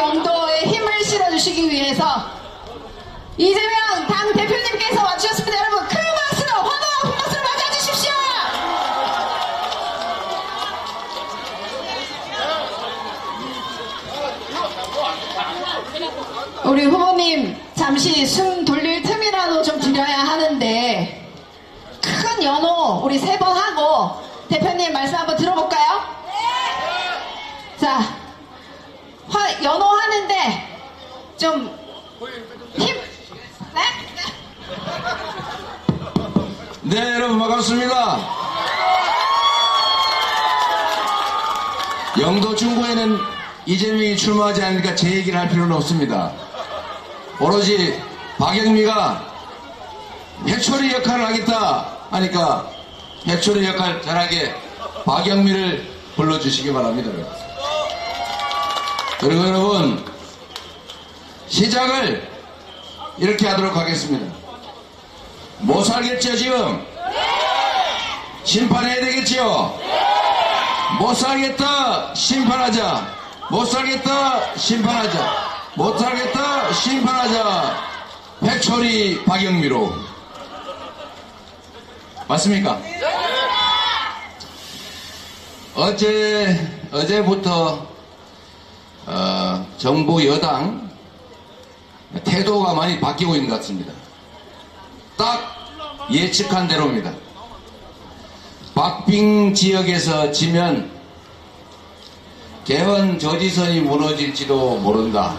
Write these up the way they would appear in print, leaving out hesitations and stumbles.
영도에 힘을 실어주시기 위해서 이재명 당 대표님께서 와주셨습니다. 여러분 큰 박수로 환호와 큰 박수로 맞아주십시오. 우리 후보님 잠시 숨 돌릴 틈이라도 좀 드려야 하는데 큰 연호 우리 3번 하고 대표님 말씀 한번 들어볼까요? 자, 연호하는데 좀 힘, 네? 네, 여러분 반갑습니다. 영도 중구에는 이재명이 출마하지 않으니까 제 얘기를 할 필요는 없습니다. 오로지 박영미가 해초리 역할을 하겠다 하니까 해초리 역할 잘하게 박영미를 불러주시기 바랍니다. 그리고 여러분 시작을 이렇게 하도록 하겠습니다. 못 살겠죠 지금? 심판해야 되겠죠? 못 살겠다 심판하자. 못 살겠다 심판하자. 못 살겠다 심판하자. 해초리 박영미로. 맞습니까? 어제부터 정부 여당 태도가 많이 바뀌고 있는 것 같습니다. 딱 예측한 대로입니다. 박빙 지역에서 지면 개헌 저지선이 무너질지도 모른다.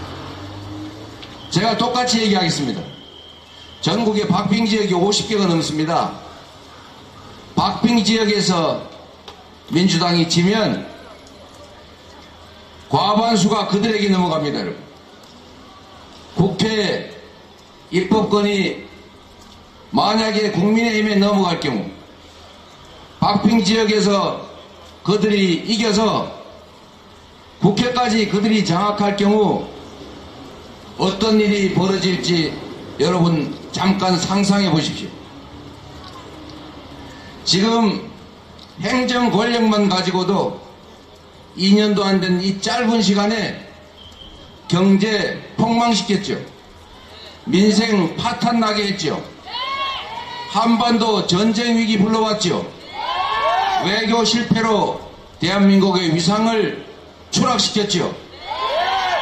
제가 똑같이 얘기하겠습니다. 전국에 박빙 지역이 50개가 넘습니다. 박빙 지역에서 민주당이 지면 과반수가 그들에게 넘어갑니다. 여러분. 국회 입법권이 만약에 국민의힘에 넘어갈 경우 박빙 지역에서 그들이 이겨서 국회까지 그들이 장악할 경우 어떤 일이 벌어질지 여러분 잠깐 상상해 보십시오. 지금 행정 권력만 가지고도 2년도 안 된 이 짧은 시간에 경제 폭망시켰죠. 민생 파탄 나게 했죠. 한반도 전쟁 위기 불러왔죠. 외교 실패로 대한민국의 위상을 추락시켰죠.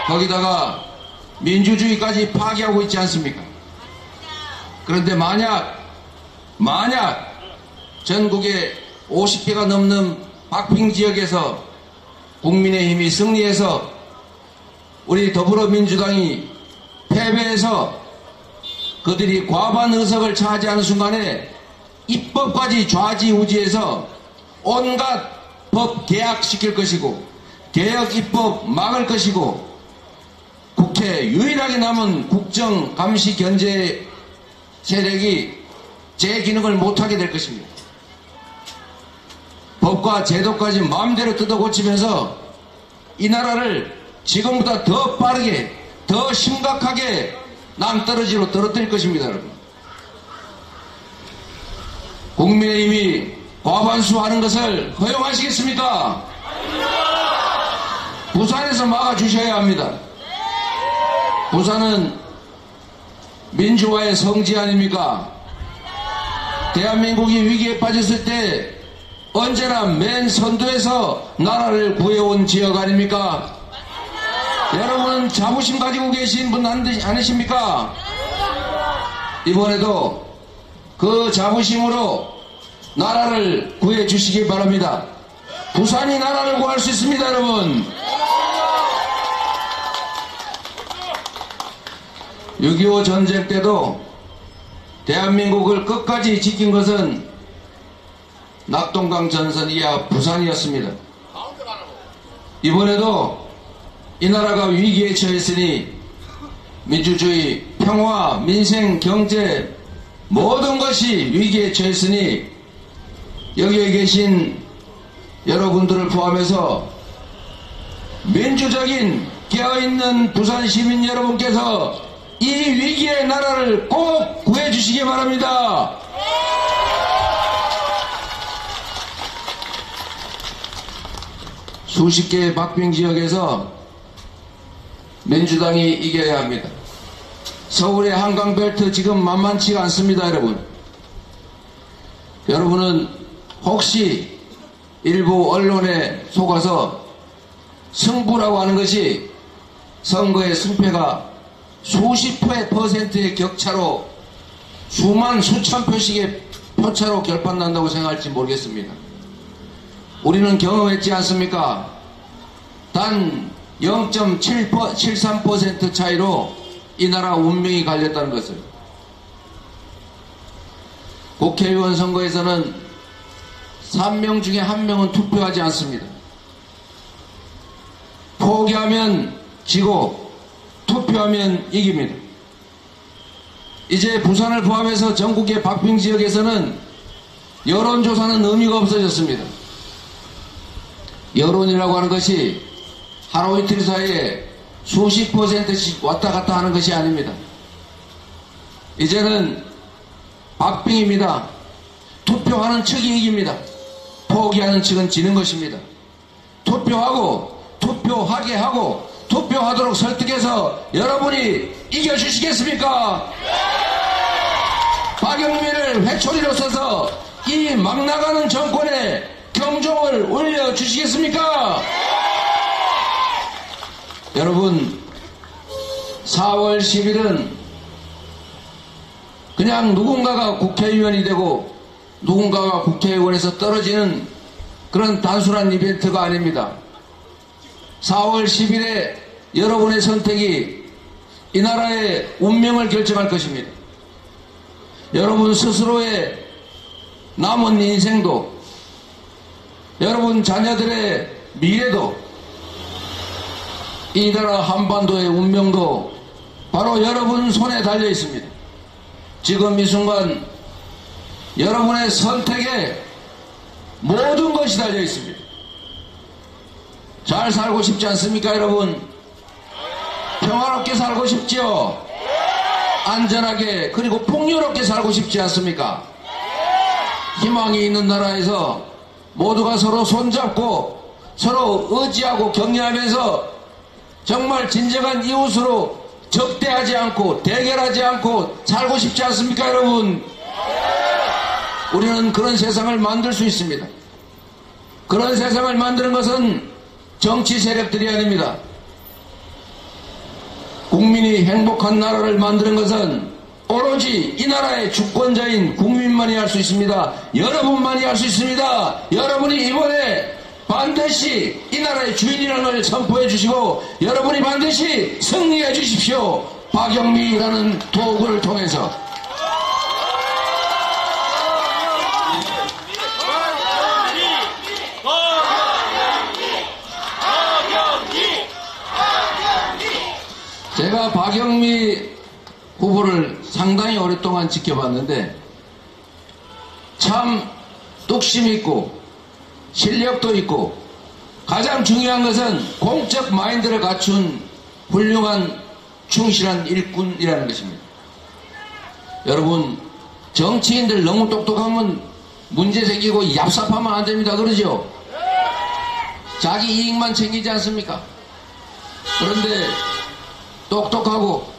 거기다가 민주주의까지 파괴하고 있지 않습니까? 그런데 만약 전국에 50개가 넘는 박빙 지역에서 국민의힘이 승리해서 우리 더불어민주당이 패배해서 그들이 과반 의석을 차지하는 순간에 입법까지 좌지우지해서 온갖 법 개약시킬 것이고 개혁 입법 막을 것이고 국회 유일하게 남은 국정 감시 견제 세력이 제 기능을 못하게 될 것입니다. 법과 제도까지 마음대로 뜯어고치면서 이 나라를 지금보다 더 빠르게 더 심각하게 낭떠러지로 떨어뜨릴 것입니다. 여러분. 국민의힘이 과반수 하는 것을 허용하시겠습니까? 부산에서 막아주셔야 합니다. 부산은 민주화의 성지 아닙니까? 대한민국이 위기에 빠졌을 때 언제나 맨 선두에서 나라를 구해온 지역 아닙니까? 여러분 자부심 가지고 계신 분 아니십니까? 이번에도 그 자부심으로 나라를 구해주시기 바랍니다. 부산이 나라를 구할 수 있습니다. 여러분. 6.25 전쟁 때도 대한민국을 끝까지 지킨 것은 낙동강 전선 이하 부산이었습니다. 이번에도 이 나라가 위기에 처했으니 민주주의, 평화, 민생, 경제 모든 것이 위기에 처했으니 여기에 계신 여러분들을 포함해서 민주적인 깨어있는 부산 시민 여러분께서 이 위기의 나라를 꼭 구해주시기 바랍니다. 수십 개의 박빙 지역에서 민주당이 이겨야 합니다. 서울의 한강벨트 지금 만만치가 않습니다, 여러분. 여러분은 혹시 일부 언론에 속아서 승부라고 하는 것이 선거의 승패가 수십 %의 격차로 수만 수천 표씩의 표차로 결판난다고 생각할지 모르겠습니다. 우리는 경험했지 않습니까? 단 0.73% 차이로 이 나라 운명이 갈렸다는 것을. 국회의원 선거에서는 3명 중에 1명은 투표하지 않습니다. 포기하면 지고 투표하면 이깁니다. 이제 부산을 포함해서 전국의 박빙 지역에서는 여론조사는 의미가 없어졌습니다. 여론이라고 하는 것이 하루 이틀 사이에 수십 %씩 왔다 갔다 하는 것이 아닙니다. 이제는 박빙입니다. 투표하는 측이 이깁니다. 포기하는 측은 지는 것입니다. 투표하고 투표하게 하고 투표하도록 설득해서 여러분이 이겨주시겠습니까? 박영민을 회초리로 써서 이 막 나가는 정권에 경종을 울려주시겠습니까? 여러분, 4월 10일은 그냥 누군가가 국회의원이 되고 누군가가 국회의원에서 떨어지는 그런 단순한 이벤트가 아닙니다. 4월 10일에 여러분의 선택이 이 나라의 운명을 결정할 것입니다. 여러분 스스로의 남은 인생도, 여러분 자녀들의 미래도, 이 나라 한반도의 운명도 바로 여러분 손에 달려 있습니다. 지금 이 순간 여러분의 선택에 모든 것이 달려 있습니다. 잘 살고 싶지 않습니까, 여러분? 평화롭게 살고 싶지요? 안전하게, 그리고 풍요롭게 살고 싶지 않습니까? 희망이 있는 나라에서 모두가 서로 손잡고 서로 의지하고 격려하면서 정말 진정한 이웃으로 적대하지 않고 대결하지 않고 살고 싶지 않습니까, 여러분? 우리는 그런 세상을 만들 수 있습니다. 그런 세상을 만드는 것은 정치 세력들이 아닙니다. 국민이 행복한 나라를 만드는 것은 오로지 이 나라의 주권자인 국민만이 할 수 있습니다. 여러분만이 할 수 있습니다. 여러분이 이번에 반드시 이 나라의 주인이라는 걸 선포해 주시고 여러분이 반드시 승리해 주십시오. 박영미라는 도구를 통해서. 제가 박영미 후보를 상당히 오랫동안 지켜봤는데 참 뚝심 있고 실력도 있고 가장 중요한 것은 공적 마인드를 갖춘 훌륭한 충실한 일꾼이라는 것입니다. 여러분, 정치인들 너무 똑똑하면 문제 생기고 얍삽하면 안 됩니다. 그러죠? 자기 이익만 챙기지 않습니까? 그런데 똑똑하고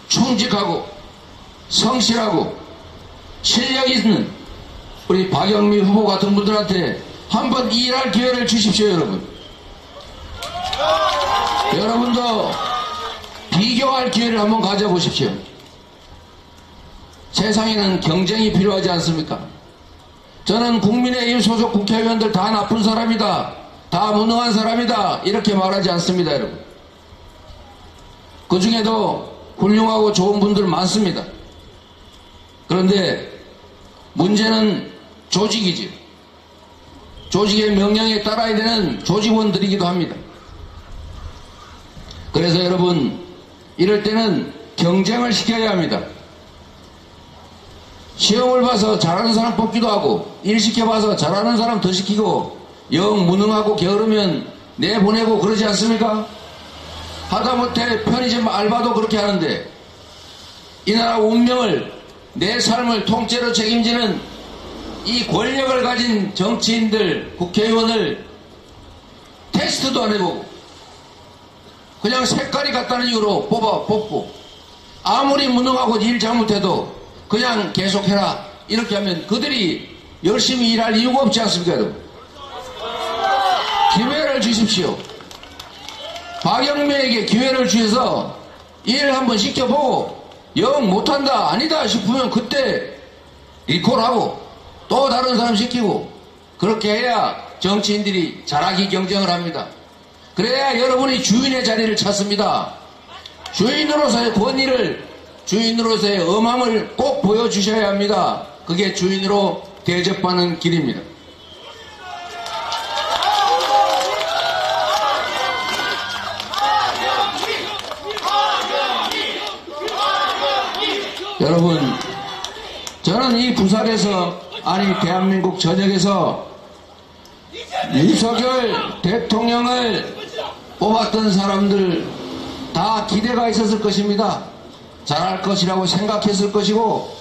충직하고 성실하고 실력 있는 우리 박영미 후보 같은 분들한테 한번 일할 기회를 주십시오, 여러분. 여러분도 비교할 기회를 한번 가져보십시오. 세상에는 경쟁이 필요하지 않습니까? 저는 국민의힘 소속 국회의원들 다 나쁜 사람이다, 다 무능한 사람이다, 이렇게 말하지 않습니다, 여러분. 그 중에도 훌륭하고 좋은 분들 많습니다. 그런데 문제는 조직이지. 조직의 명령에 따라야 되는 조직원들이기도 합니다. 그래서 여러분, 이럴 때는 경쟁을 시켜야 합니다. 시험을 봐서 잘하는 사람 뽑기도 하고 일 시켜봐서 잘하는 사람 더 시키고 영 무능하고 게으르면 내보내고 그러지 않습니까? 하다못해 편의점 알바도 그렇게 하는데 이 나라 운명을, 내 삶을 통째로 책임지는 이 권력을 가진 정치인들, 국회의원을 테스트도 안 해보고 그냥 색깔이 같다는 이유로 뽑고 아무리 무능하고 일 잘못해도 그냥 계속해라 이렇게 하면 그들이 열심히 일할 이유가 없지 않습니까? 여러분? 기회를 주십시오. 박영매에게 기회를 주셔서 일 한번 시켜보고 영 못한다 아니다 싶으면 그때 리콜하고 또 다른 사람 시키고 그렇게 해야 정치인들이 잘하기 경쟁을 합니다. 그래야 여러분이 주인의 자리를 찾습니다. 주인으로서의 권위를, 주인으로서의 엄함을 꼭 보여주셔야 합니다. 그게 주인으로 대접하는 길입니다. 여러분, 저는 이 부산에서, 아니 대한민국 전역에서 윤석열 대통령을 뽑았던 사람들 다 기대가 있었을 것입니다. 잘할 것이라고 생각했을 것이고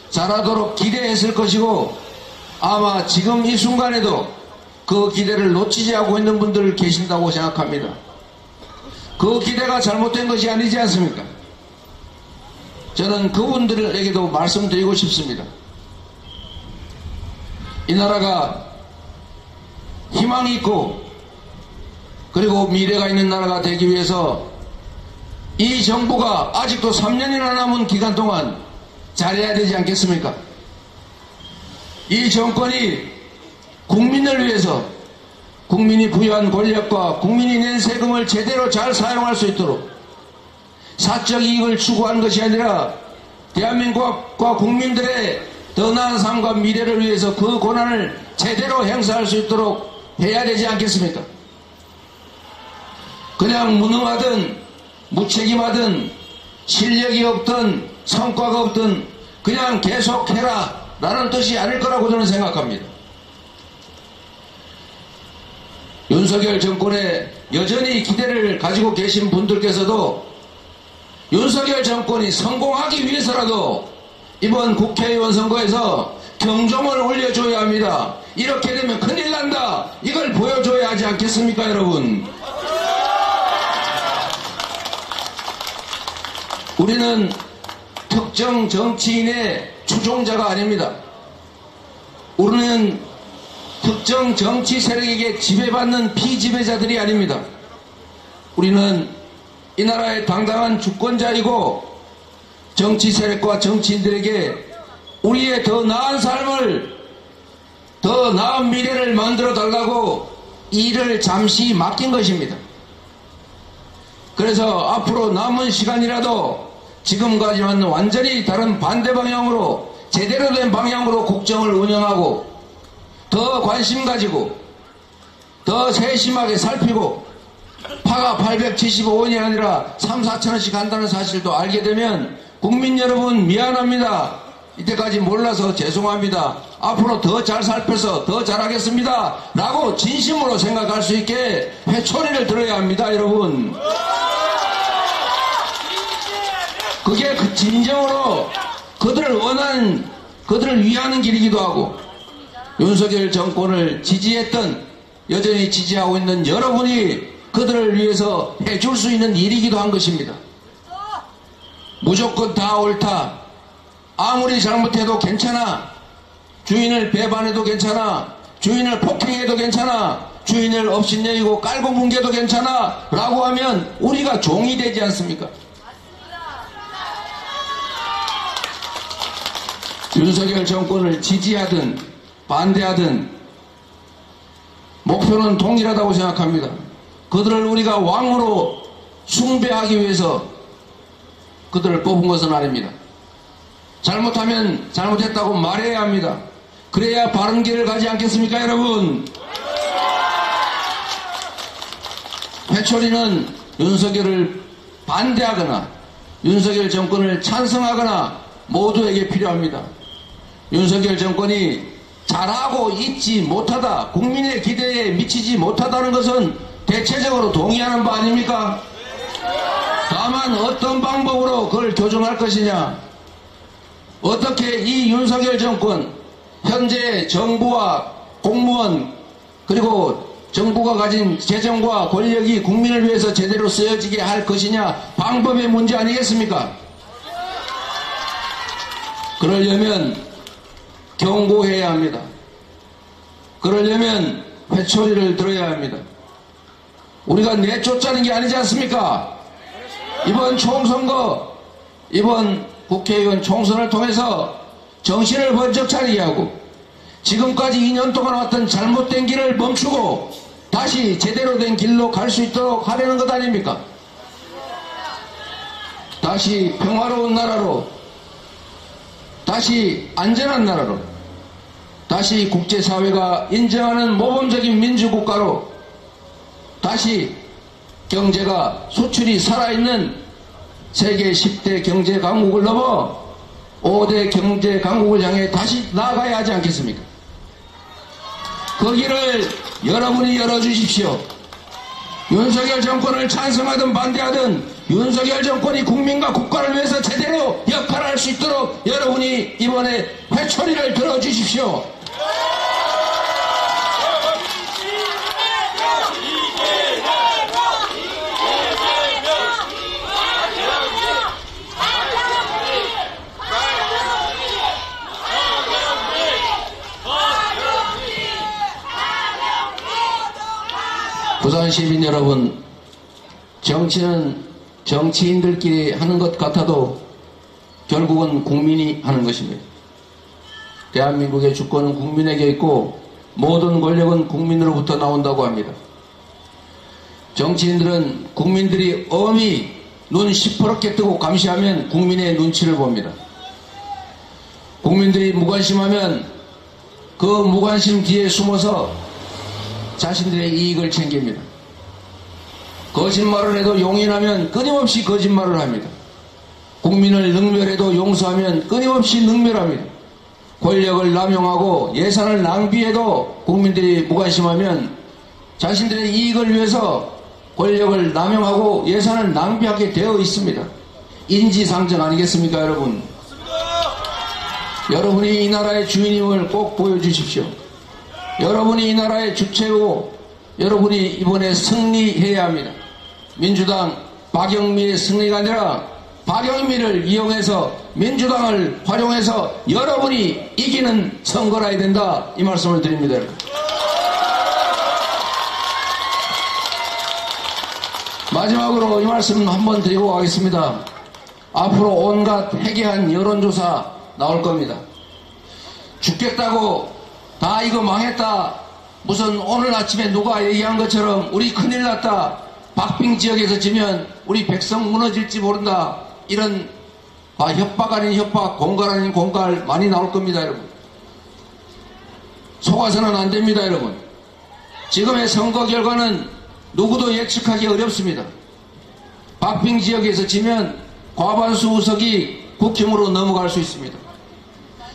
잘하도록 기대했을 것이고 아마 지금 이 순간에도 그 기대를 놓치지 않고 있는 분들 계신다고 생각합니다. 그 기대가 잘못된 것이 아니지 않습니까? 저는 그분들에게도 말씀드리고 싶습니다. 이 나라가 희망이 있고 그리고 미래가 있는 나라가 되기 위해서 이 정부가 아직도 3년이나 남은 기간 동안 잘해야 되지 않겠습니까? 이 정권이 국민을 위해서 국민이 부여한 권력과 국민이 낸 세금을 제대로 잘 사용할 수 있도록 사적 이익을 추구하는 것이 아니라 대한민국과 국민들의 더 나은 삶과 미래를 위해서 그 권한을 제대로 행사할 수 있도록 해야 되지 않겠습니까? 그냥 무능하든 무책임하든 실력이 없든 성과가 없든 그냥 계속해라 라는 뜻이 아닐 거라고 저는 생각합니다. 윤석열 정권에 여전히 기대를 가지고 계신 분들께서도 윤석열 정권이 성공하기 위해서라도 이번 국회의원 선거에서 경종을 울려줘야 합니다. 이렇게 되면 큰일 난다. 이걸 보여줘야 하지 않겠습니까, 여러분? 우리는 특정 정치인의 추종자가 아닙니다. 우리는 특정 정치 세력에게 지배받는 피지배자들이 아닙니다. 우리는 이 나라의 당당한 주권자이고 정치 세력과 정치인들에게 우리의 더 나은 삶을, 더 나은 미래를 만들어 달라고 일을 잠시 맡긴 것입니다. 그래서 앞으로 남은 시간이라도 지금까지와는 완전히 다른 반대 방향으로 제대로 된 방향으로 국정을 운영하고 더 관심 가지고 더 세심하게 살피고 파가 875원이 아니라 3, 4천원씩 한다는 사실도 알게 되면 국민 여러분 미안합니다. 이때까지 몰라서 죄송합니다. 앞으로 더 잘 살펴서 더 잘하겠습니다. 라고 진심으로 생각할 수 있게 회초리를 들어야 합니다. 여러분. 그게 그 진정으로 그들을 원하는, 그들을 위하는 길이기도 하고 윤석열 정권을 지지했던, 여전히 지지하고 있는 여러분이 그들을 위해서 해줄 수 있는 일이기도 한 것입니다. 무조건 다 옳다. 아무리 잘못해도 괜찮아. 주인을 배반해도 괜찮아. 주인을 폭행해도 괜찮아. 주인을 업신여기고 깔고 뭉개도 괜찮아. 라고 하면 우리가 종이 되지 않습니까? 윤석열 정권을 지지하든 반대하든 목표는 동일하다고 생각합니다. 그들을 우리가 왕으로 숭배하기 위해서 그들을 뽑은 것은 아닙니다. 잘못하면 잘못했다고 말해야 합니다. 그래야 바른 길을 가지 않겠습니까, 여러분? 회초리는 윤석열을 반대하거나 윤석열 정권을 찬성하거나 모두에게 필요합니다. 윤석열 정권이 잘하고 있지 못하다, 국민의 기대에 미치지 못하다는 것은 대체적으로 동의하는 바 아닙니까? 다만 어떤 방법으로 그걸 교정할 것이냐, 어떻게 이 윤석열 정권, 현재 정부와 공무원 그리고 정부가 가진 재정과 권력이 국민을 위해서 제대로 쓰여지게 할 것이냐, 방법의 문제 아니겠습니까? 그러려면 경고해야 합니다. 그러려면 회초리를 들어야 합니다. 우리가 내쫓자는 게 아니지 않습니까? 이번 총선거, 이번 국회의원 총선을 통해서 정신을 번쩍 차리게 하고 지금까지 2년 동안 왔던 잘못된 길을 멈추고 다시 제대로 된 길로 갈 수 있도록 하려는 것 아닙니까? 다시 평화로운 나라로, 다시 안전한 나라로, 다시 국제사회가 인정하는 모범적인 민주국가로, 다시 경제가 수출이 살아있는 세계 10대 경제 강국을 넘어 5대 경제 강국을 향해 다시 나아가야 하지 않겠습니까? 그 길을 여러분이 열어주십시오. 윤석열 정권을 찬성하든 반대하든 윤석열 정권이 국민과 국가를 위해서 제대로 역할을 할 수 있도록 여러분이 이번에 회초리를 들어주십시오. 부산 시민 여러분, 정치는 정치인들끼리 하는 것 같아도 결국은 국민이 하는 것입니다. 대한민국의 주권은 국민에게 있고 모든 권력은 국민으로부터 나온다고 합니다. 정치인들은 국민들이 엄히 눈 시퍼렇게 뜨고 감시하면 국민의 눈치를 봅니다. 국민들이 무관심하면 그 무관심 뒤에 숨어서 자신들의 이익을 챙깁니다. 거짓말을 해도 용인하면 끊임없이 거짓말을 합니다. 국민을 능멸해도 용서하면 끊임없이 능멸합니다. 권력을 남용하고 예산을 낭비해도 국민들이 무관심하면 자신들의 이익을 위해서 권력을 남용하고 예산을 낭비하게 되어 있습니다. 인지상정 아니겠습니까, 여러분? 여러분이 이 나라의 주인임을 꼭 보여주십시오. 여러분이 이 나라의 주체고 여러분이 이번에 승리해야 합니다. 민주당 박영미의 승리가 아니라 박영미를 이용해서 민주당을 활용해서 여러분이 이기는 선거라 해야 된다, 이 말씀을 드립니다. 마지막으로 이 말씀 한번 드리고 가겠습니다. 앞으로 온갖 해괴한 여론조사 나올 겁니다. 죽겠다고 다 이거 망했다, 무슨 오늘 아침에 누가 얘기한 것처럼 우리 큰일 났다, 박빙 지역에서 지면 우리 백성 무너질지 모른다, 이런 협박 아닌 협박, 공갈 아닌 공갈 많이 나올 겁니다. 여러분, 속아서는 안 됩니다. 여러분, 지금의 선거 결과는 누구도 예측하기 어렵습니다. 박빙 지역에서 지면 과반수 의석이 국힘으로 넘어갈 수 있습니다.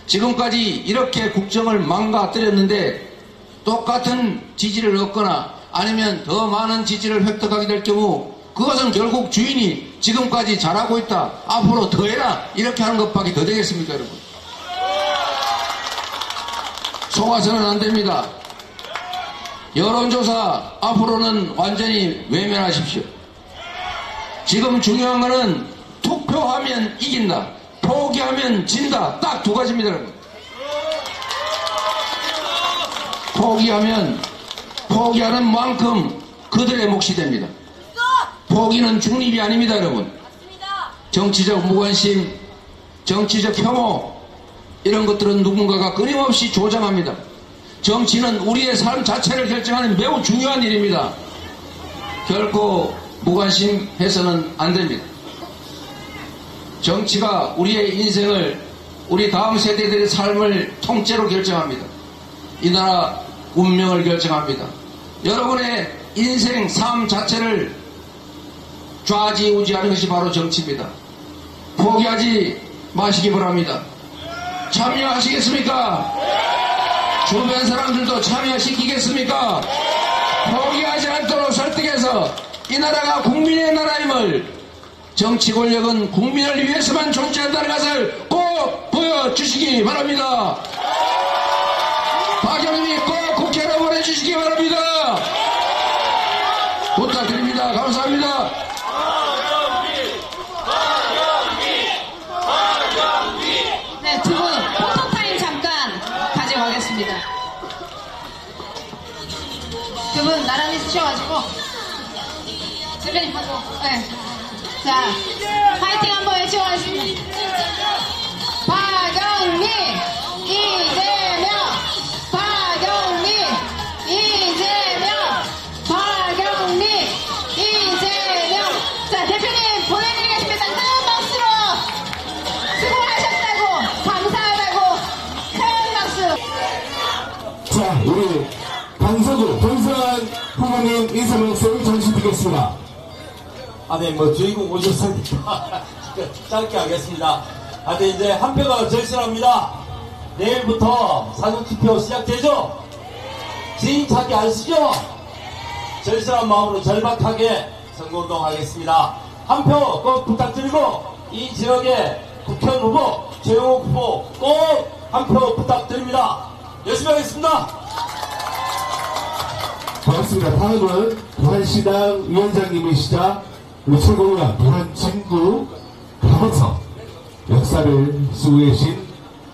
지금까지 이렇게 국정을 망가뜨렸는데 똑같은 지지를 얻거나 아니면 더 많은 지지를 획득하게 될 경우 그것은 결국 주인이 지금까지 잘하고 있다, 앞으로 더 해라, 이렇게 하는 것밖에 더 되겠습니까, 여러분? 속아서는 안 됩니다. 여론조사 앞으로는 완전히 외면하십시오. 지금 중요한 것은 투표하면 이긴다, 포기하면 진다, 딱 두 가지입니다, 여러분. 포기하는 만큼 그들의 몫이 됩니다. 포기는 중립이 아닙니다, 여러분. 정치적 무관심, 정치적 혐오, 이런 것들은 누군가가 끊임없이 조장합니다. 정치는 우리의 삶 자체를 결정하는 매우 중요한 일입니다. 결코 무관심해서는 안 됩니다. 정치가 우리의 인생을, 우리 다음 세대들의 삶을 통째로 결정합니다. 이 나라 운명을 결정합니다. 여러분의 인생, 삶 자체를 좌지우지하는 것이 바로 정치입니다. 포기하지 마시기 바랍니다. 참여하시겠습니까? 주변 사람들도 참여시키겠습니까? 포기하지 않도록 설득해서 이 나라가 국민의 나라임을, 정치 권력은 국민을 위해서만 존재한다는 것을 꼭 보여주시기 바랍니다. 박영미 꼭 국회로 보내주시기 바랍니다. 두 분 나란히 쓰셔가지고 대표님 하고 네. 자 파이팅 한번 외치고가겠습니다. 박영미 이재명 박영미 이재명 박영미 이재명. 자 대표님 보내드리겠습니다. 큰 박수로 수고하셨다고 감사하다고 큰 박수. 자, 우리 강서구 권성한 후보님 인사 말씀 잠시 듣겠습니다. 네, 주인공 오셨으니까 짧게 하겠습니다. 네, 이제 한 표가 절실합니다. 내일부터 사전투표 시작되죠? 지인 찾기 아시죠? 절실한 마음으로 절박하게 선거운동 하겠습니다. 한 표 꼭 부탁드리고 이 지역의 국회의원 후보, 최영욱 후보 꼭 한 표 부탁드립니다. 열심히 하겠습니다. 반갑습니다. 다음은 부산시당 위원장님이시자 우리 최고위원 부산 진구 감원서 역사를 쓰고 계신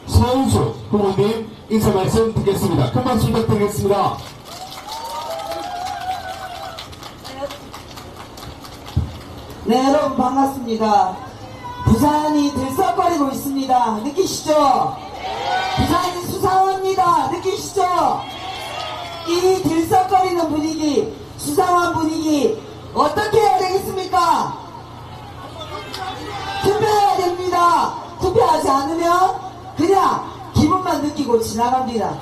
서은수 후보님 인사 말씀 듣겠습니다. 큰 박수 부탁드리겠습니다. 네, 여러분 반갑습니다. 부산이 들썩거리고 있습니다. 느끼시죠? 부산이 수상합니다. 느끼시죠? 이 들썩거리는 분위기, 수상한 분위기 어떻게 해야 되겠습니까? 투표해야 됩니다. 투표하지 않으면 그냥 기분만 느끼고 지나갑니다.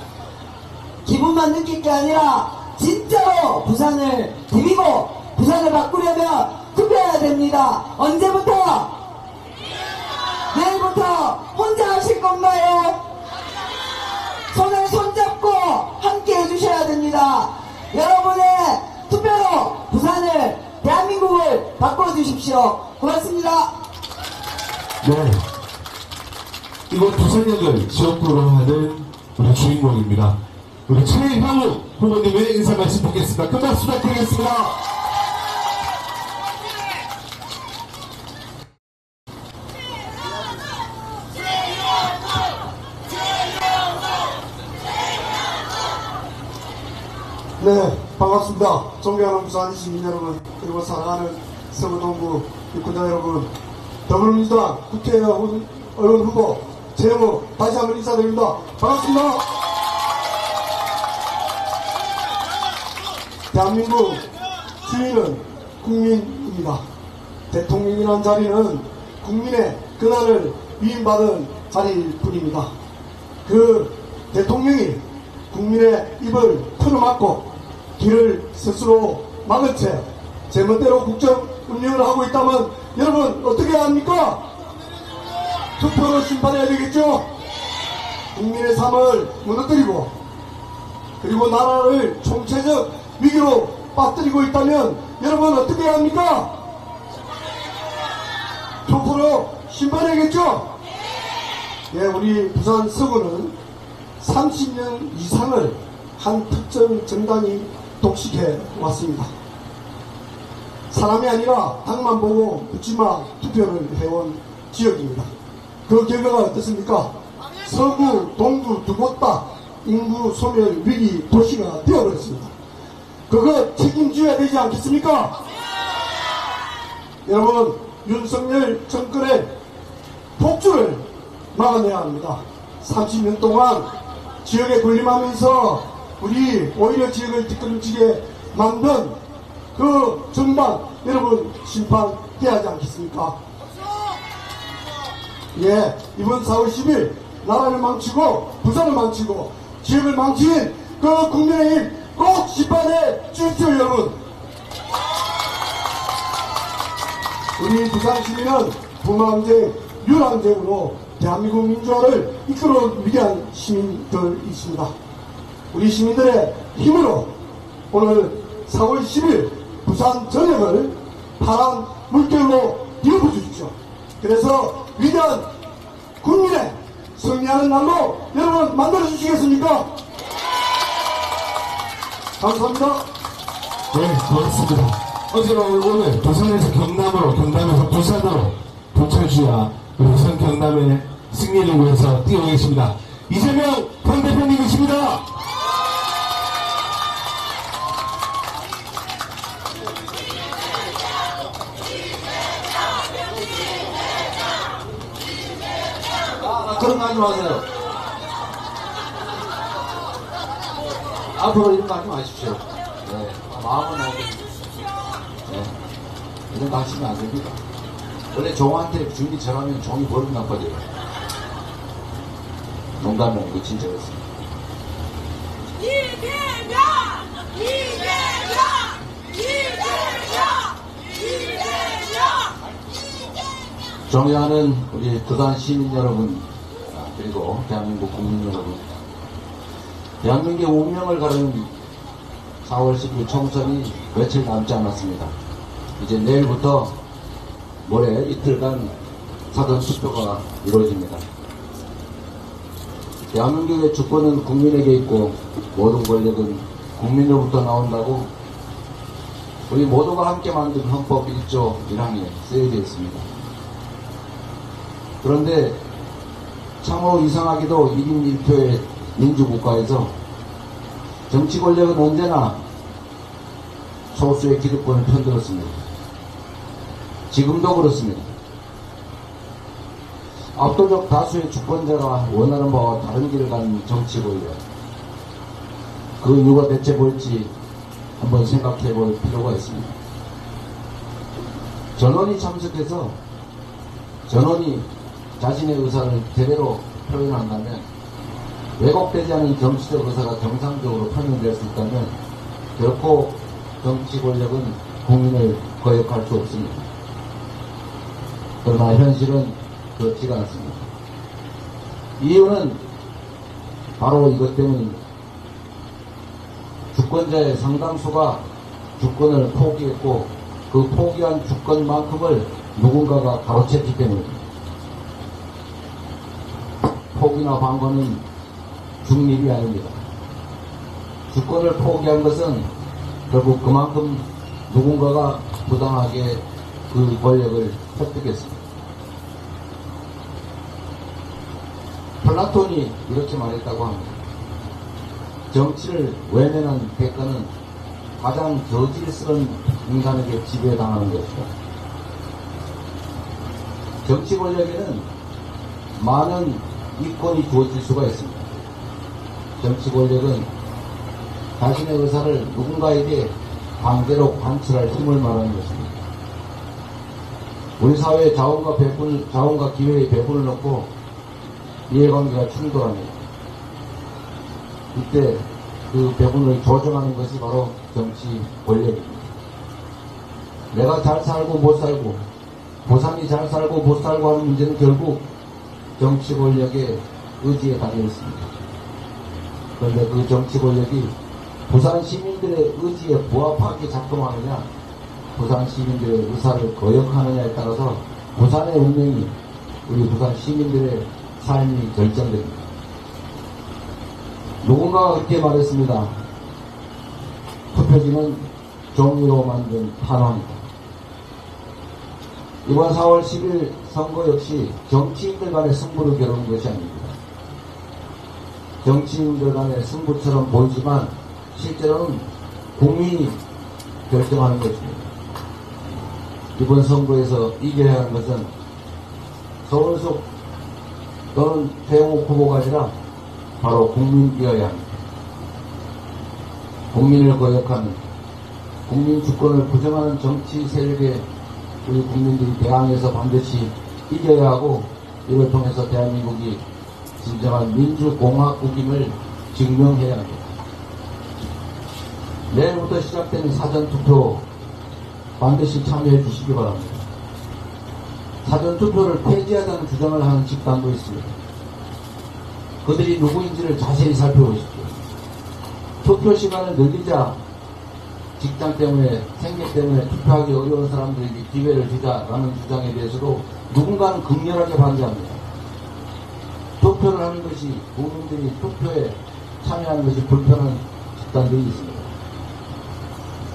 기분만 느낄 게 아니라 진짜로 부산을 디비고 부산을 바꾸려면 투표해야 됩니다. 언제부터? 내일부터 혼자 하실 건가요? 손에 손잡고 함께 해주셔야 됩니다. 여러분의 투표로 부산을, 대한민국을 바꿔주십시오. 고맙습니다. 네. 이곳 부산역을 지역구로 하는 우리 주인공입니다. 우리 최형욱 후보님의 인사 말씀 듣겠습니다. 큰 박수 부탁드리겠습니다. 네, 반갑습니다. 존경하는 부산 시민 여러분, 그리고 사랑하는 서구동구 유권자 여러분, 더불어민주당 국회의원 후보 최영욱 다시 한번 인사드립니다. 반갑습니다. 대한민국 주인은 국민입니다. 대통령이라는 자리는 국민의 권한을 위임받은 자리일 뿐입니다. 그 대통령이 국민의 입을 틀어막고 길을 스스로 막은 채 제멋대로 국정 운영을 하고 있다면 여러분 어떻게 해야 합니까? 투표로 심판해야 되겠죠? 국민의 삶을 무너뜨리고 그리고 나라를 총체적 위기로 빠뜨리고 있다면 여러분 어떻게 해야 합니까? 투표로 심판해야겠죠? 예, 우리 부산 서구는 30년 이상을 한 특정 정당이 독식해 왔습니다. 사람이 아니라 당만 보고 묻지마 투표를 해온 지역입니다. 그 결과가 어떻습니까? 서구, 동구 두 곳 다 인구 소멸 위기 도시가 되어버렸습니다. 그거 책임져야 되지 않겠습니까? 여러분, 윤석열 정권의 폭주를 막아내야 합니다. 30년 동안 지역에 군림하면서 우리 오히려 지역을 뒷걸음지게 만든 그 정당 여러분 심판해야 하지 않겠습니까? 예, 이번 4월 10일 나라를 망치고 부산을 망치고 지역을 망친 그 국민의힘 꼭 심판해 주십시오. 여러분, 우리 부산 시민은 부망쟁, 유랑쟁으로 대한민국 민주화를 이끌어 위한 시민들이십니다. 우리 시민들의 힘으로 오늘 4월 10일 부산 전역을 파란 물결로 뒤엎어 주십시오. 그래서 위대한 국민의 승리하는 날로 여러분 만들어 주시겠습니까? 감사합니다. 네, 고맙습니다. 어제와 오늘 부산에서 경남으로, 경남에서 부산으로 부천시와 부산 경남의 승리를 위해서 뛰어오 계십니다. 이재명 전 대표님이십니다. 그런 거 하지 마세요. 앞으로 이런 거 하지 마십시오. 네, 마음은 알겠습니다. 네, 이런 거 하시면 안 됩니다. 원래 종한테 준비 잘하면 종이 버릇 나빠져요. 농담이 아니고 진짜 그렇습니다. 이재명! 이재명! 이재명! 이재명! 존경하는 우리 부산 시민 여러분, 그리고 대한민국 국민 여러분, 대한민국의 운명을 가르는 4월 10일 총선이 며칠 남지 않았습니다. 이제 내일부터 모레 이틀간 사전투표가 이루어집니다. 대한민국의 주권은 국민에게 있고 모든 권력은 국민으로부터 나온다고 우리 모두가 함께 만든 헌법 1조 1항에 쓰여져 있습니다. 그런데 참으로 이상하게도 1인 1표의 민주국가에서 정치 권력은 언제나 소수의 기득권을 편들었습니다. 지금도 그렇습니다. 압도적 다수의 주권자가 원하는 바와 다른 길을 가는 정치 권력, 그 이유가 대체 뭘지 한번 생각해 볼 필요가 있습니다. 전원이 참석해서 전원이 자신의 의사를 제대로 표현한다면, 왜곡되지 않은 정치적 의사가 정상적으로 표현될 수 있다면 결코 정치 권력은 국민을 거역할 수 없습니다. 그러나 현실은 그렇지가 않습니다. 이유는 바로 이것 때문입니다. 주권자의 상당수가 주권을 포기했고 그 포기한 주권만큼을 누군가가 가로챘기 때문입니다. 포기나 방관은 중립이 아닙니다. 주권을 포기한 것은 결국 그만큼 누군가가 부당하게 그 권력을 획득했습니다. 플라톤이 이렇게 말했다고 합니다. 정치를 외면한 대가는 가장 저질스러운 인간에게 지배당하는 것이다. 정치 권력에는 많은 이권이 주어질 수가 있습니다. 정치 권력은 자신의 의사를 누군가에게 강제로 관철할 힘을 말하는 것입니다. 우리 사회의 자원과 기회의 배분을 놓고 이해관계가 충돌합니다. 이때 그 배분을 조정하는 것이 바로 정치 권력입니다. 내가 잘 살고 못 살고, 부산이 잘 살고 못 살고 하는 문제는 결국 정치 권력의 의지에 달려 있습니다. 그런데 그 정치 권력이 부산 시민들의 의지에 부합하게 작동하느냐, 부산 시민들의 의사를 거역하느냐에 따라서 부산의 운명이, 우리 부산 시민들의 삶이 결정됩니다. 누군가가 그렇게 말했습니다. 투표지는 종이로 만든 판화입니다. 이번 4월 10일 선거 역시 정치인들 간의 승부를 겨루는 것이 아닙니다. 정치인들 간의 승부처럼 보이지만 실제로는 국민이 결정하는 것입니다. 이번 선거에서 이겨야 하는 것은 서울석 또는 태영호 후보가 아니라 바로 국민이어야 합니다. 국민을 거역하는, 국민 주권을 부정하는 정치 세력에 우리 국민들이 대항해서 반드시 이겨야 하고, 이를 통해서 대한민국이 진정한 민주공화국임을 증명해야 합니다. 내일부터 시작되는 사전투표 반드시 참여해 주시기 바랍니다. 사전투표를 폐지하자는 주장을 하는 집단도 있습니다. 그들이 누구인지를 자세히 살펴보십시오. 투표 시간을 늘리자, 직장 때문에, 생계 때문에 투표하기 어려운 사람들에게 기회를 주자라는 주장에 대해서도 누군가는 극렬하게 반대합니다. 투표를 하는 것이, 국민들이 투표에 참여하는 것이 불편한 집단들이 있습니다.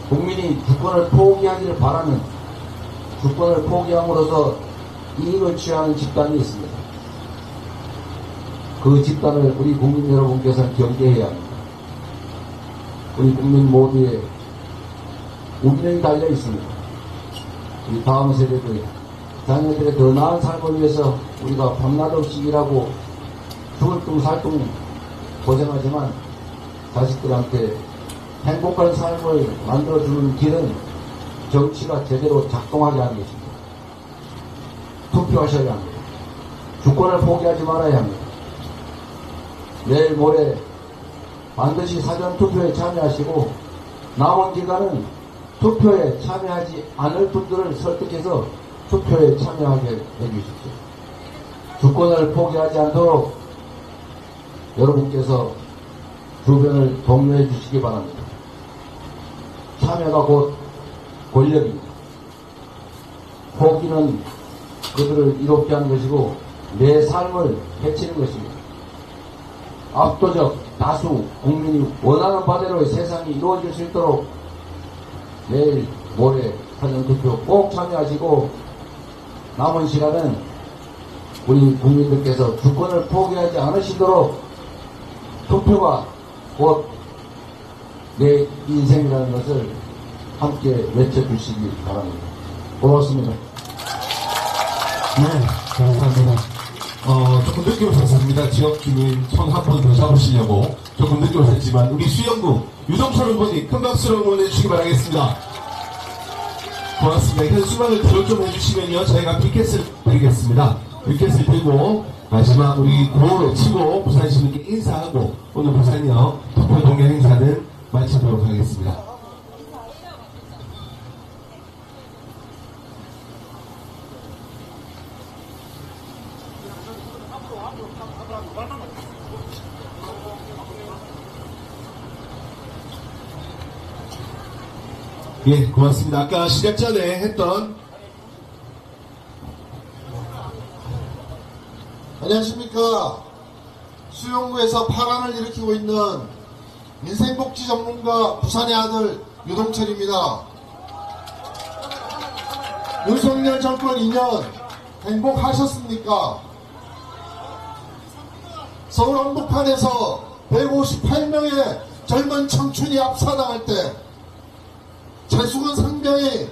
국민이 주권을 포기하기를 바라는, 주권을 포기함으로써 이익을 취하는 집단이 있습니다. 그 집단을 우리 국민 여러분께서는 경계해야 합니다. 우리 국민 모두의 운명이 달려 있습니다. 우리 다음 세대들, 자녀들의 더 나은 삶을 위해서 우리가 밤낮 없이 일하고 죽을 둥 살 둥 고생하지만 자식들한테 행복한 삶을 만들어주는 길은 정치가 제대로 작동하게 하는 것입니다. 투표하셔야 합니다. 주권을 포기하지 말아야 합니다. 내일 모레 반드시 사전투표에 참여하시고 남은 기간은 투표에 참여하지 않을 분들을 설득해서 투표에 참여하게 해주십시오. 주권을 포기하지 않도록 여러분께서 주변을 독려해 주시기 바랍니다. 참여가 곧 권력입니다. 포기는 그들을 이롭게 하는 것이고 내 삶을 해치는 것입니다. 압도적 다수 국민이 원하는 바대로의 세상이 이루어질 수 있도록 내일 모레 사전투표 꼭 참여하시고 남은 시간은 우리 국민들께서 주권을 포기하지 않으시도록 투표가 곧 내 인생이라는 것을 함께 외쳐주시기 바랍니다. 고맙습니다. 네, 감사합니다. 조금 늦게 오셨습니다. 지역 주민 손 한 번 더 잡으시려고 조금 늦게 오셨지만 우리 수영구 유동철 후보님 큰 박수로 응원해 주시기 바라겠습니다. 고맙습니다. 현수막을 들어 좀 해주시면요 저희가 피켓을 드리겠습니다. 피켓을 들고 마지막 우리 구호를 치고 부산 시민께 인사하고 오늘 부산역 투표 동행 행사는 마치도록 하겠습니다. 예, 고맙습니다. 아까 시작 전에 했던 안녕하십니까. 수용구에서 파란을 일으키고 있는 민생복지 전문가 부산의 아들 유동철입니다. 윤석열 정권 2년 행복하셨습니까? 서울 한복판에서 158명의 젊은 청춘이 압사당할 때 최수근 상병이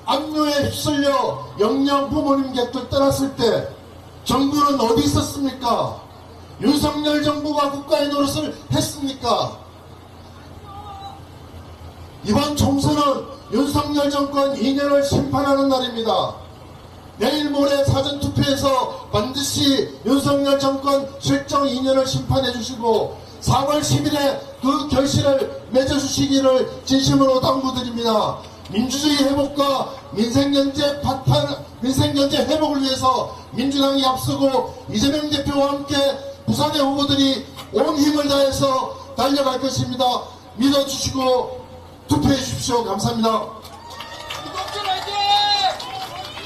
압류에 휩쓸려 영영 부모님 곁을 떠났을 때 정부는 어디 있었습니까? 윤석열 정부가 국가의 노릇을 했습니까? 이번 총선은 윤석열 정권 2년을 심판하는 날입니다. 내일 모레 사전투표에서 반드시 윤석열 정권 실정 2년을 심판해 주시고 4월 10일에 그 결실을 맺어주시기를 진심으로 당부드립니다. 민주주의 회복과 민생경제 회복을 위해서 민주당이 앞서고 이재명 대표와 함께 부산의 후보들이 온 힘을 다해서 달려갈 것입니다. 믿어주시고 투표해 주십시오. 감사합니다.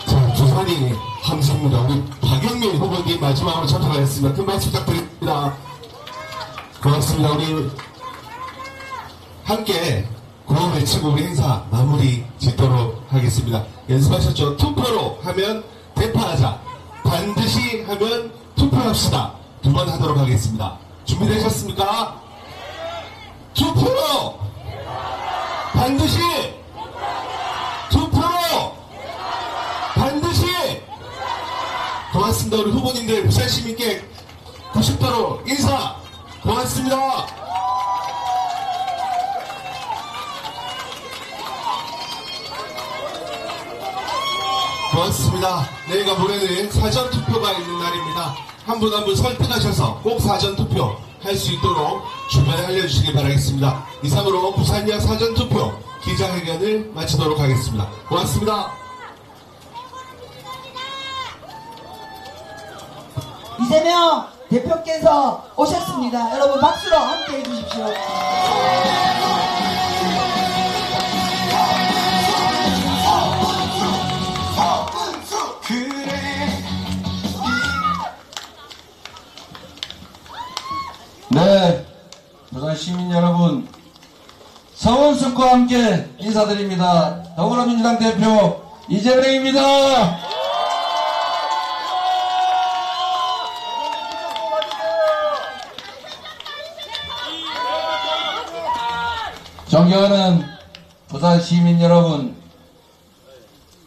자, 부산이 함성입니다. 우리 박영민 후보님 마지막으로 참석하겠습니다. 큰 박수 부탁드립니다. 고맙습니다. 우리 함께 구호 외치고 우리 행사 마무리 짓도록 하겠습니다. 연습하셨죠? 투표로 하면 대파하자. 반드시 하면 투표합시다. 두 번 하도록 하겠습니다. 준비되셨습니까? 투표로! 반드시! 투표로! 반드시! 고맙습니다. 우리 후보님들 부산 시민께 90도로 인사! 고맙습니다. 고맙습니다. 내일과 모레는 사전투표가 있는 날입니다. 한 분 한 분 설득하셔서 꼭 사전투표 할 수 있도록 주변에 알려주시기 바라겠습니다. 이상으로 부산역 사전투표 기자회견을 마치도록 하겠습니다. 고맙습니다. 이재명 대표께서 오셨습니다. 여러분 박수로 함께 해주십시오. 네, 부산 시민 여러분, 서원숙과 함께 인사드립니다. 더불어민주당 대표 이재명입니다. 존경하는 부산 시민 여러분,